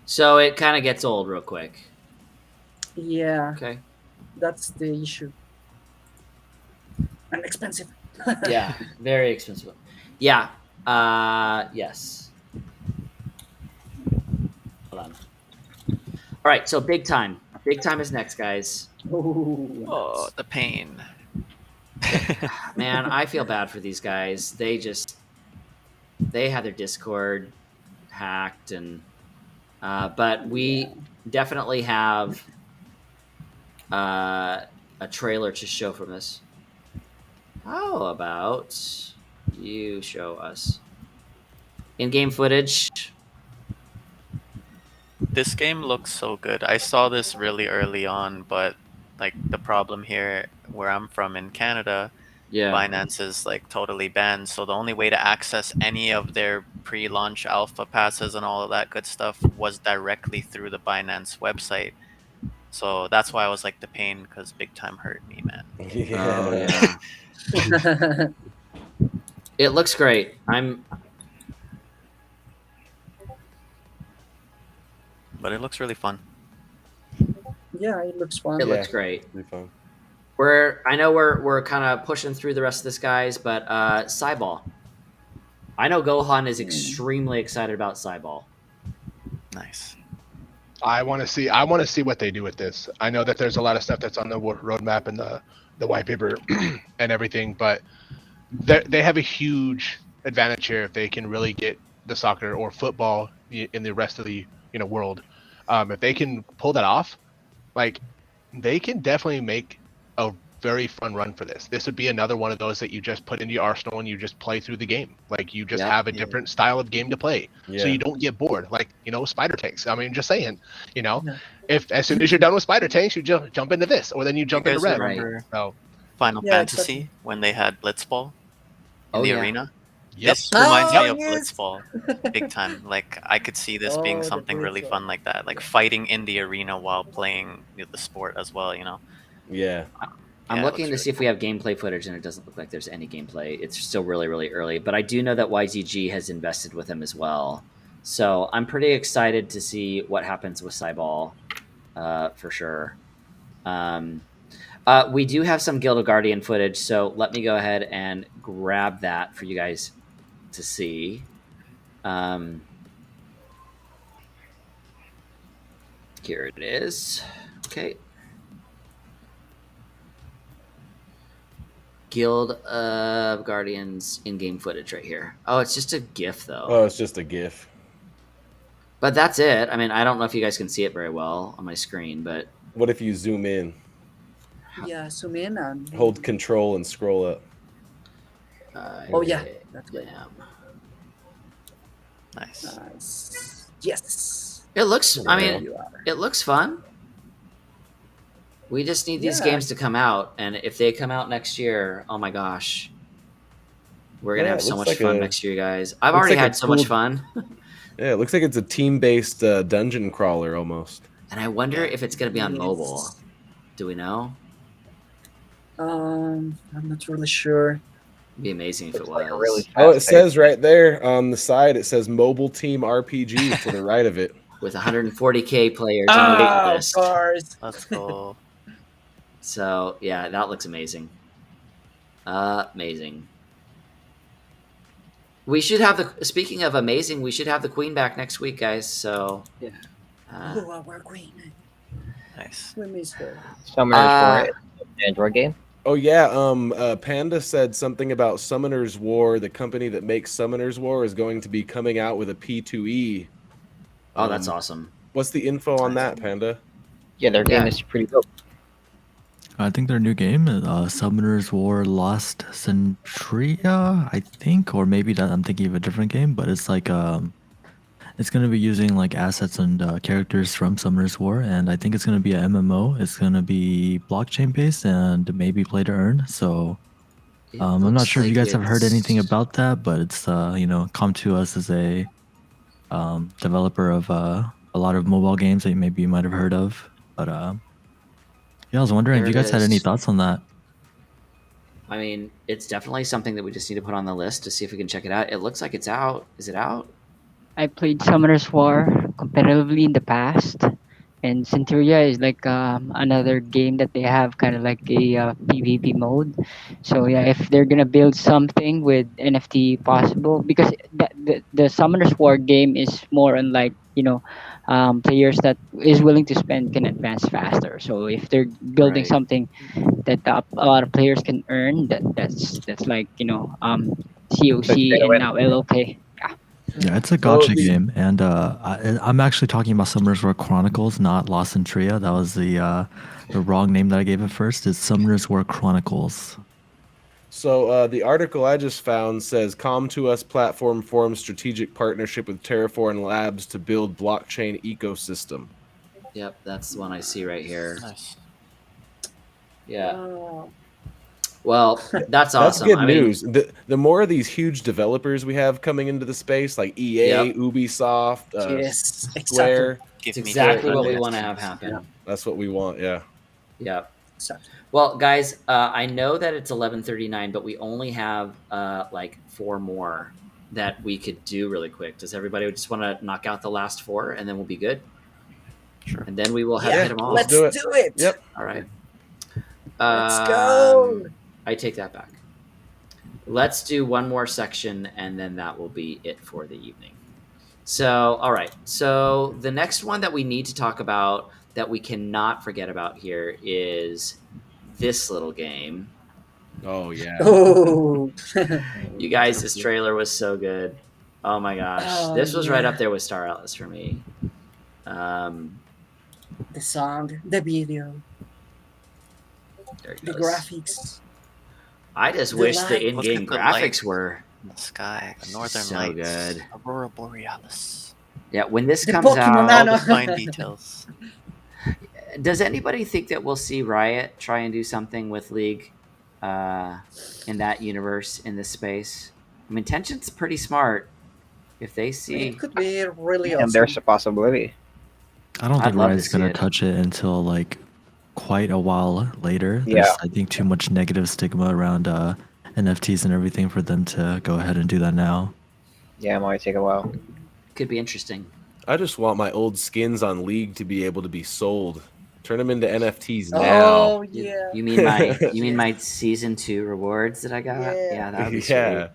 So it kind of gets old real quick. Yeah, Okay. that's the issue. And expensive. Yeah, very expensive. Yeah. Yes. Hold on. All right, so big time. Big time is next, guys. Oh, the pain. Man, I feel bad for these guys. They had their Discord hacked, and but we definitely have a trailer to show from this. How about you show us in-game footage? This game looks so good. I saw this really early on, but like the problem here where I'm from in Canada, Yeah. Binance is like totally banned. So the only way to access any of their pre-launch alpha passes and all of that good stuff was directly through the Binance website. So that's why I was like the pain, because big time hurt me, man. Oh yeah. It looks great. But it looks really fun. Yeah, it looks fun. It looks great. Pretty fun. I know we're kind of pushing through the rest of this, guys, but Cyball. I know Gohan is extremely excited about Cyball. Nice. I want to see what they do with this. I know that there's a lot of stuff that's on the roadmap and the white paper and everything, but they have a huge advantage here if they can really get the soccer or football in the rest of the world. If they can pull that off, like they can definitely make a very fun run for this. This would be another one of those that you just put into your arsenal and you just play through the game. Like you just Yep. have a different style of game to play, Yeah. so you don't get bored. Like spider tanks. I mean, just saying, Yeah. if as soon as you're done with spider tanks, you jump into this, or then you jump You into guys Rev. remember So Final Yeah, Fantasy exactly. when they had Blitzball in Oh, the yeah. arena? Yep. This reminds me Oh, of yes. Blitzball, big time. Like I could see this being Oh, the something really Blitzball. fun like that, like fighting in the arena while playing the sport as well. Yeah. I'm Yeah, it looking to looks see if we have gameplay footage, and it doesn't look like there's any gameplay. It's still really, really early, but I do know that YZG has invested with him as well. So I'm pretty excited to see what happens with Cyball, for sure. We do have some Guild of Guardian footage, so let me go ahead and grab that for you guys to see. Here it is. Okay. Guild of Guardians in-game footage right here. Oh, it's just a GIF though. Oh, it's just a GIF. But that's it. I mean, I don't know if you guys can see it very well on my screen, but What if you zoom in, Yeah, zoom in and hold Control and scroll up? Oh, yeah, that's great. Damn. nice. Nice. Yes. It looks. I There mean, you are. it looks fun. We just need these Yeah. games to come out, and if they come out next year, oh my gosh, we're gonna Yeah, have it so looks much like fun a- next year, guys. I've looks already like a had so much cool- fun, Yeah, it looks like it's a team-based dungeon crawler almost. and I wonder if it's gonna be on Yes. mobile. Do we know? I'm not really sure. It'd be amazing if it Looks was. like a really Oh, it fast-paced- says right there on the side, it says Mobile Team RPG to the right of it. With 140K players on the wait Of list. course. Let's go. So yeah, that looks amazing. Amazing. We should have the. Speaking of amazing, we should have the Queen back next week, guys. So Yeah. uh, Oh, our queen. Nice. We missed her. Summoners Uh, War, an Android game. Oh yeah, Panda said something about Summoner's War. The company that makes Summoner's War is going to be coming out with a P2E. oh, that's awesome. What's the info on that, Panda? Yeah, their game Yeah. is pretty dope. I think their new game, Summoner's War Lost Centuria, I think, or maybe that I'm thinking of a different game, but it's like it's gonna be using like assets and characters from Summoner's War, and I think it's gonna be a MMO. It's gonna be blockchain based and maybe play to earn. So It I'm not looks sure if you like guys have heard it's- anything about that, but it's come to us as a developer of a lot of mobile games that maybe you might have heard of. But yeah, I was wondering There if you it guys had any is. thoughts on that. I mean, it's definitely something that we just need to put on the list to see if we can check it out. It looks like it's out. Is it out? I played Summoner's War competitively in the past, and Centuria is like another game that they have kind of like a PvP mode. So yeah, if they're gonna build something with NFT possible, because the Summoner's War game is more on like players that is willing to spend can advance faster. So if they're building Right. something that a lot of players can earn, that's like COC better and win. now LOK. Yeah. Yeah, it's a So gotcha the- game, and I'm actually talking about Summoner's War Chronicles, not Lost in Tria. That was the wrong name that I gave it first. It's Summoner's War Chronicles. So the article I just found says Com2Us platform forms strategic partnership with Terraform Labs to build blockchain ecosystem. Yep, that's the one I see right here. Nice. Yeah. Oh, Well, that's That's awesome. good I mean, news. The more of these huge developers we have coming into the space, like EA, Yep. Ubisoft, yes, Square, Give it's me exactly what we Dragonary. want to have happen. that's what we want. Yeah. Yeah. exactly. Well, guys, I know that it's 11:39, but we only have like 4 more that we could do really quick. Does everybody just want to knock out the last 4 and then we'll be good? Sure. And then we will have Yeah, hit them all. Let's do it. do it. Yep. All right. Let's go. I take that back. Let's do one more section and then that will be it for the evening. So, all right. So, the next one that we need to talk about that we cannot forget about here is this little game. Oh yeah. Oh, You guys, this trailer was so good. Oh my gosh. Oh, This was right yeah. up there with Star Atlas for me. the song, the video. There he The goes. graphics. I just The wish the light. Look in-game at the graphics light. were In the sky, the northern so lights, good. Aurora Borealis, Yeah, when this The comes Pokemon out, all the Nano. fine details. does anybody think that we'll see Riot try and do something with League in that universe, in this space? I mean, Tension's pretty smart. If they see, It could be really And there's awesome. a possibility. I don't I'd think love to Riot's see gonna it. touch it until like quite a while later. Yeah. There's I think too much negative stigma around NFTs and everything for them to go ahead and do that now. Yeah, it might take a while. Could be interesting. I just want my old skins on League to be able to be sold. Turn them into NFTs now. Oh yeah. You mean my season 2 rewards that I got? Yeah. That would be Yeah. sweet.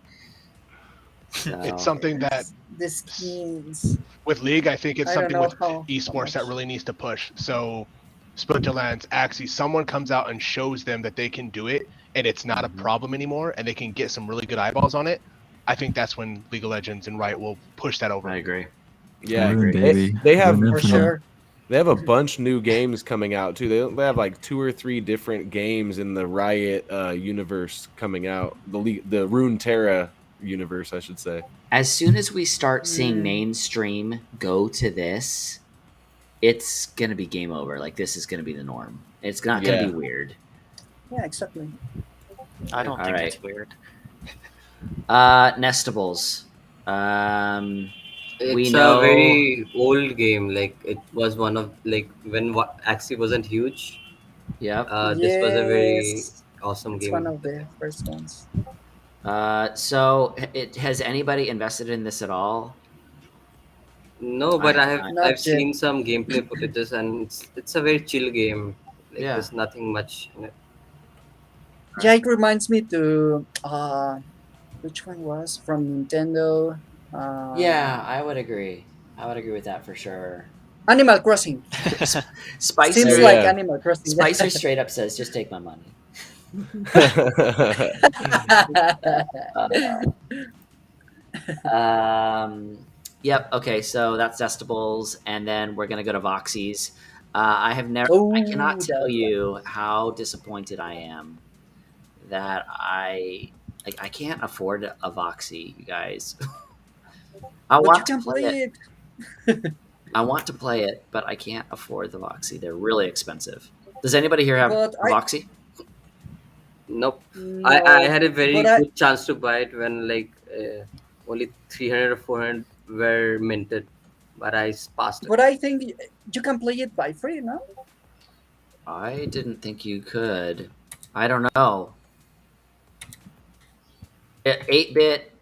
So, It's something that The skins. with League, I think it's I don't something know with how esports that much. really needs to push. So Splinterlands, Axie, someone comes out and shows them that they can do it and it's not a problem anymore and they can get some really good eyeballs on it. I think that's when League of Legends and Riot will push that over. I agree. Yeah, I Rune, agree. baby. They have Rune For Infinite. sure. They have a bunch new games coming out too. They have like 2 or 3 different games in the Riot universe coming out. The Rune Terra universe, I should say. As soon as we start seeing mainstream go to this, it's gonna be game over. Like, this is gonna be the norm. It's not gonna Yeah. be weird. Yeah, exactly. I don't think Alright. it's weird. Nestables. We It's know. a very old game. Like it was one of like when Axie wasn't huge. Yep. This was a very Yes. awesome It's game. one of the first ones. So, has anybody invested in this at all? No, but I- I have Not I've yet. seen some gameplay footages and it's a very chill game. Like Yeah. there's nothing much in it. Yeah, it reminds me to which one was from Nintendo? Yeah, I would agree. I would agree with that for sure. Animal Crossing. Spicer, Seems Oh, like yeah. Animal Crossing. Spicer straight up says, "Just take my money." Yep. Okay. So that's Zestables, and then we're gonna go to Voxies. I cannot tell you how disappointed I am that I can't afford a Voxy, you guys. I But you want to can play play it. it. I want to play it, but I can't afford the Voxy. They're really expensive. Does anybody here have But a Voxy? Nope. No, I had a very but I- good chance to buy it when like only 300 or 400 were minted, but I passed it. But I think you can play it by free, no? I didn't think you could. I don't know. 8-bit.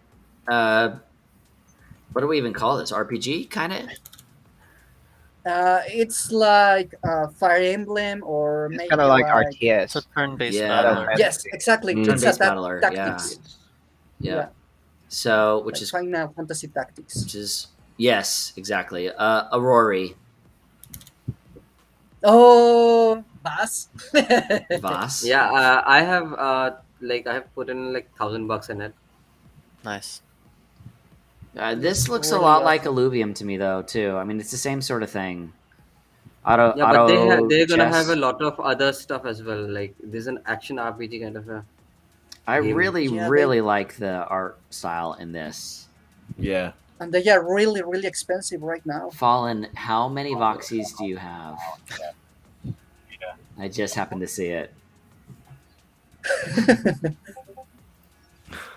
What do we even call this? RPG, kind of. It's like Fire Emblem or It's maybe kind of like It's a RTS. turn-based Yeah. battler. Yes, exactly. Mm. It's a Turn-based battler, tactics. Yeah. So, which Like is Final Fantasy Tactics. yes, exactly. Aurori, Oh, Vaas. Vaas. Yeah, I have I have put in like $1,000 in it. Nice. This looks a Really lot like awesome. Illuvium to me, though. Too. I mean, it's the same sort of thing. Yeah, but they're gonna chess. have a lot of other stuff as well. Like there's an action RPG kind of a. I game. really, Yeah, really like the art style in this. Yeah. And they are really, really expensive right now. Fallen, how many Voxies do you have? I just happened to see it.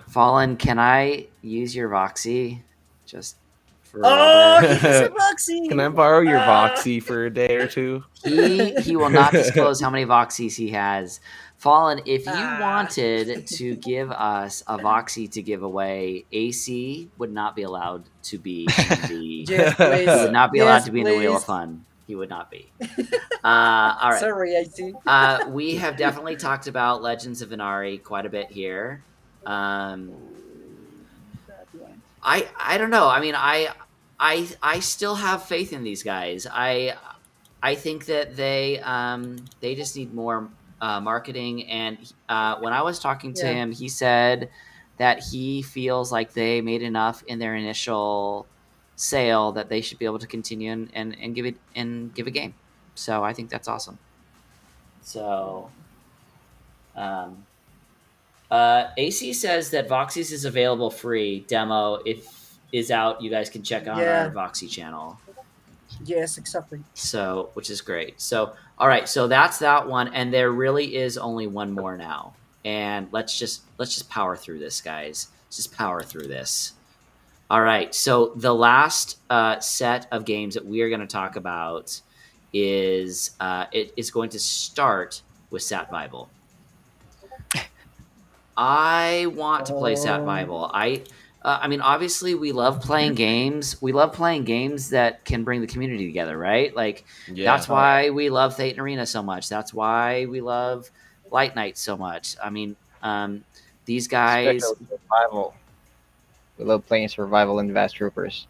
Fallen, can I use your Voxy? Just for a Oh, little bit? he's a Roxy! Can I borrow your Ah. Voxy for a day or two? He will not disclose how many Voxies he has. Fallen, if you Ah. wanted to give us a Voxy to give away, AC would not be allowed to be in the. Yes, He please. would not be allowed Yes, to be in the Wheel of please. Fun. He would not be. All right. Sorry, I see. We have definitely talked about Legends of Inari quite a bit here. I don't know. I mean, I still have faith in these guys. I think that they just need more marketing. And when I was talking to Yeah. him, he said that he feels like they made enough in their initial sale that they should be able to continue and give a game. So I think that's awesome. So Um, AC says that Voxy's is available free demo. If is out, you guys can check on our Yeah. Voxy channel. Yes, exactly. So, which is great. So, all right, so that's that one, and there really is only one more now. And let's just power through this, guys. Let's just power through this. All right, so the last set of games that we are going to talk about is it is going to start with Satvival. I want to play Satvival. I mean, obviously, we love playing games. We love playing games that can bring the community together, right? Like that's why we love Thetan Arena so much. That's why we love Light Night so much. I mean, these guys, Especially survival. We love playing survival in Vast Troopers.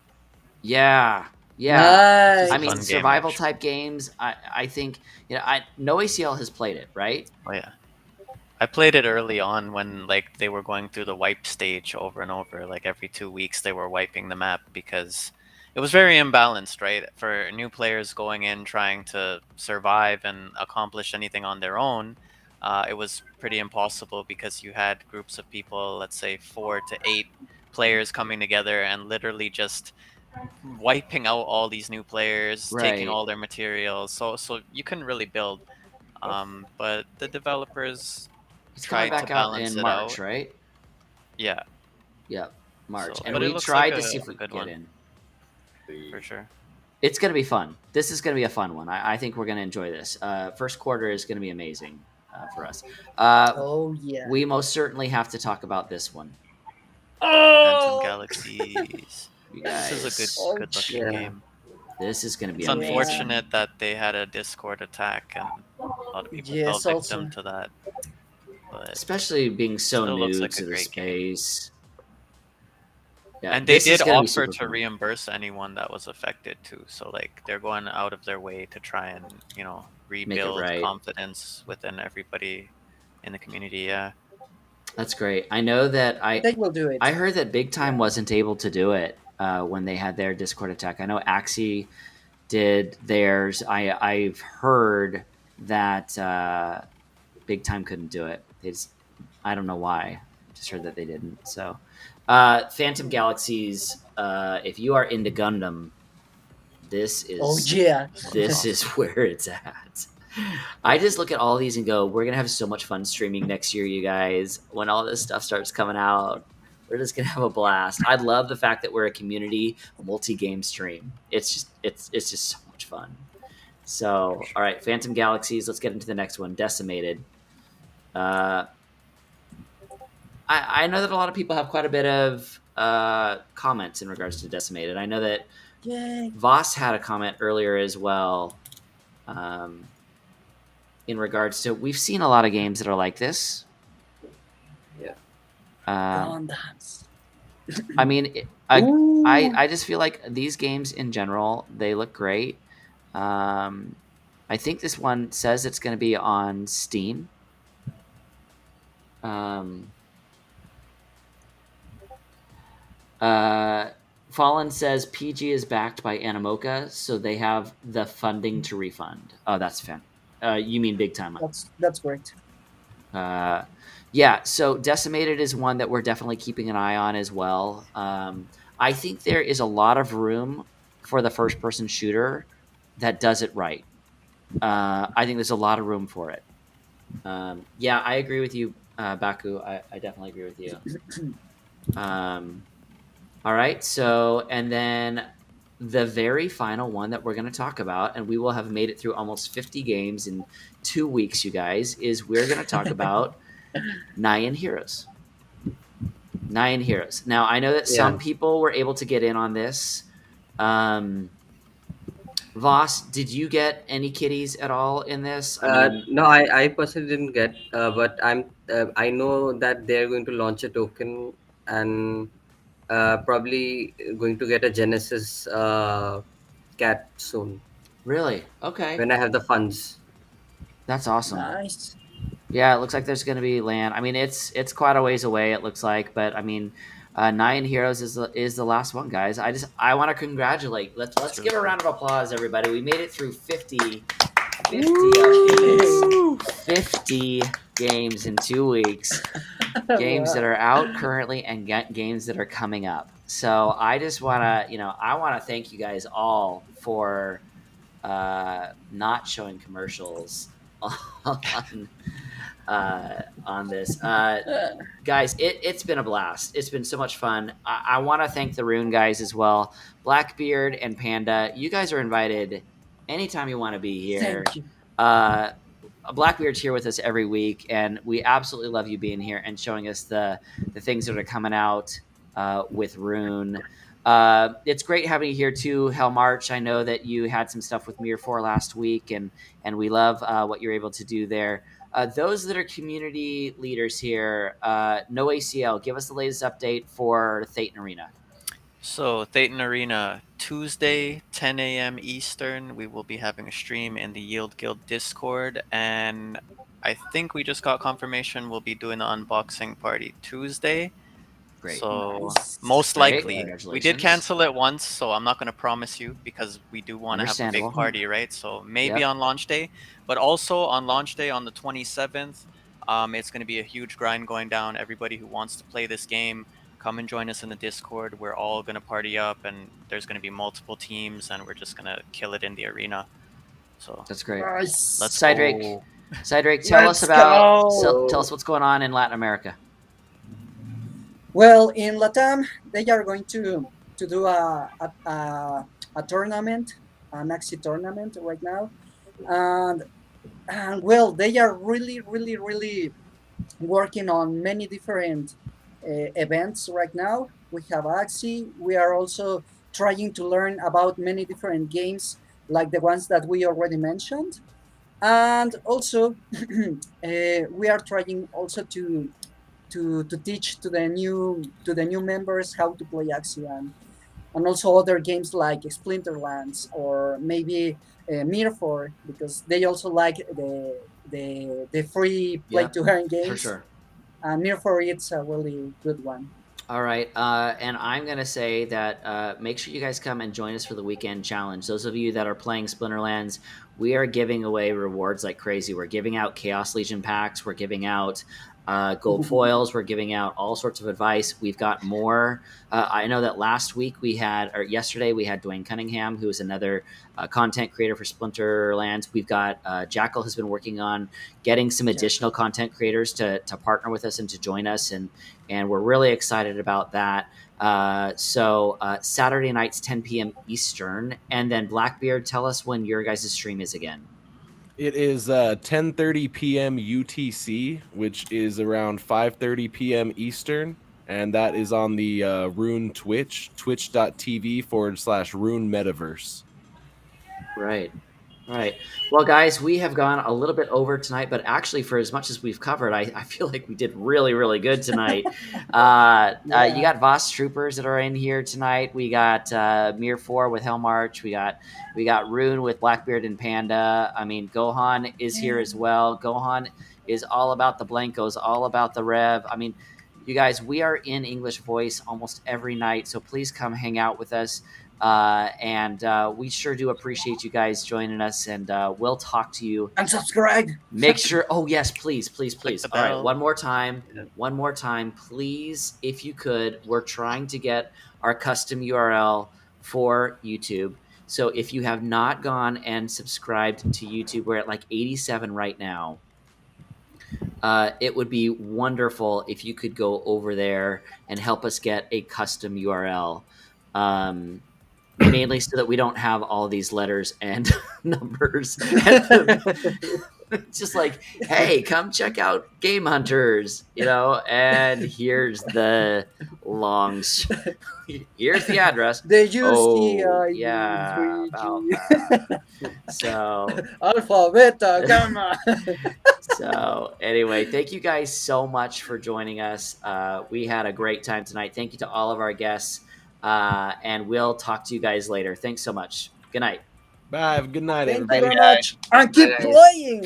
yeah. Nice. I mean, Fun game, survival actually. type games. I think no ACL has played it, right? Oh yeah. I played it early on when like they were going through the wipe stage over and over. Like every 2 weeks they were wiping the map because it was very imbalanced, right? For new players going in trying to survive and accomplish anything on their own, it was pretty impossible because you had groups of people, let's say 4 to 8 players coming together and literally just wiping out all these new players, taking Right. all their materials. So you couldn't really build. But the developers It's coming tried to back out balance in it March, out. right? Yeah. Yep, March. So, And but it we looks tried like to see if we a could good get one in. for sure. It's going to be fun. This is going to be a fun one. I think we're going to enjoy this. First quarter is going to be amazing for us. Oh yeah. We most certainly have to talk about this one. Phantom Galaxies. You This is guys, a good looking Yeah. game. this is going to be It's amazing. unfortunate that they had a Discord attack and a lot of people fell Yes, victim also. to that. But Especially being so still new looks like to a the great game. space. Yeah, And they this is did gonna be offer super to fun. reimburse anyone that was affected too. So like they're going out of their way to try and, rebuild right. confidence within everybody in the community. Yeah. That's great. I know that They will do it. I heard that Big Time wasn't able to do it when they had their Discord attack. I know Axie did theirs. I've heard that Big Time couldn't do it. I don't know why. I just heard that they didn't. So, Phantom Galaxies. If you are into Gundam, this is Oh yeah. this is where it's at. I just look at all these and go, we're gonna have so much fun streaming next year, you guys. When all this stuff starts coming out, we're just gonna have a blast. I love the fact that we're a community multi-game stream. It's just so much fun. So, all right, Phantom Galaxies. Let's get into the next one. Decimated. I know that a lot of people have quite a bit of comments in regards to Decimated. I know that Yay. Vaas had a comment earlier as well. In regards to, we've seen a lot of games that are like this. Yeah. Gundams. I mean, I just feel like these games in general, they look great. I think this one says it's going to be on Steam. Fallen says PG is backed by Animoca, so they have the funding to refund. Oh, that's fan. You mean Big Time? That's great. Yeah. So Decimated is one that we're definitely keeping an eye on as well. I think there is a lot of room for the first-person shooter that does it right. I think there's a lot of room for it. Yeah, I agree with you, Baku. I definitely agree with you. All right, so, and then the very final one that we're going to talk about, and we will have made it through almost 50 games in 2 weeks, you guys, is we're going to talk about Nyan Heroes. Nyan Heroes. Now, I know that some people were able to get in on this. Vaas, did you get any kitties at all in this? No, I personally didn't get, but I know that they're going to launch a token and probably going to get a Genesis cat soon. Really? Okay. When I have the funds. That's awesome. Nice. Yeah, it looks like there's going to be land. I mean, it's quite a ways away, it looks like, but I mean, Nyan Heroes is the last one, guys. I want to congratulate. Let's give a round of applause, everybody. We made it through 50 50 updates, 50 games in 2 weeks, games that are out currently and games that are coming up. So I just want to, I want to thank you guys all for not showing commercials on this. Guys, it's been a blast. It's been so much fun. I want to thank the Rune guys as well. Blackbeard and Panda, you guys are invited anytime you want to be here. Thank you. Blackbeard's here with us every week, and we absolutely love you being here and showing us the things that are coming out with Rune. It's great having you here too, Hell March. I know that you had some stuff with Mir 4 last week, and we love what you're able to do there. Those that are community leaders here, No ACL, give us the latest update for Thetan Arena. So Thetan Arena, Tuesday, 10 a.m. Eastern, we will be having a stream in the Yield Guild Discord, and I think we just got confirmation we'll be doing the unboxing party Tuesday. Great. So Nice. most Great. likely, we Congratulations. did cancel it once, so I'm not going to promise you because we do want to have a big Understandable. party, right? So maybe Yep. on launch day, but also on launch day on the 27th, it's going to be a huge grind going down. Everybody who wants to play this game, come and join us in the Discord. We're all going to party up, and there's going to be multiple teams, and we're just going to kill it in the arena. So That's great. Nice. let's Cydrake, go. Cydrake, tell us Let's about go. tell us what's going on in Latin America. Well, in Latam, they are going to do a tournament, an Axie tournament right now, and well, they are really working on many different events right now. We have Axie. We are also trying to learn about many different games, like the ones that we already mentioned, and also we are trying also to teach to the new members how to play Axie, and also other games like Splinterlands or maybe Mir 4, because they also like the free play to earn games. For sure. Mir 4, it's a really good one. All right, and I'm going to say that make sure you guys come and join us for the weekend challenge. Those of you that are playing Splinterlands, we are giving away rewards like crazy. We're giving out Chaos Legion packs. We're giving out gold foils. We're giving out all sorts of advice. We've got more. I know that yesterday we had Dwayne Cunningham, who is another content creator for Splinterlands. We've got Jackal has been working on getting some additional content creators to partner with us and to join us, and we're really excited about that. So Saturday nights, 10 p.m. Eastern, and then Blackbeard, tell us when your guys' stream is again. It is 10:30 p.m. UTC, which is around 5:30 p.m. Eastern, and that is on the Rune Twitch, twitch.tv/Rune Metaverse. Right. All right. Well, guys, we have gone a little bit over tonight, but actually, for as much as we've covered, I feel like we did really good tonight. You got Vaas troopers that are in here tonight. We got Mir 4 with Hellmarch. We got Rune with Blackbeard and Panda. I mean, Gohan is here as well. Gohan is all about the Blancos, all about the Rev. I mean, you guys, we are in English Voice almost every night, so please come hang out with us. And we sure do appreciate you guys joining us, and we'll talk to you. And subscribe. Make sure. Oh yes, please. the All right, bell. one more time, please, if you could. We're trying to get our custom URL for YouTube. So if you have not gone and subscribed to YouTube, we're at like 87 right now. It would be wonderful if you could go over there and help us get a custom URL. Mainly so that we don't have all these letters and numbers. It's just like, hey, come check out GameHunters, and here's the here's the address. They use yeah, about that. So alpha, beta, gamma. So anyway, thank you guys so much for joining us. We had a great time tonight. Thank you to all of our guests. And we'll talk to you guys later. Thanks so much. Good night. Bye. Have a good night, Thank everybody. you very much. And keep playing.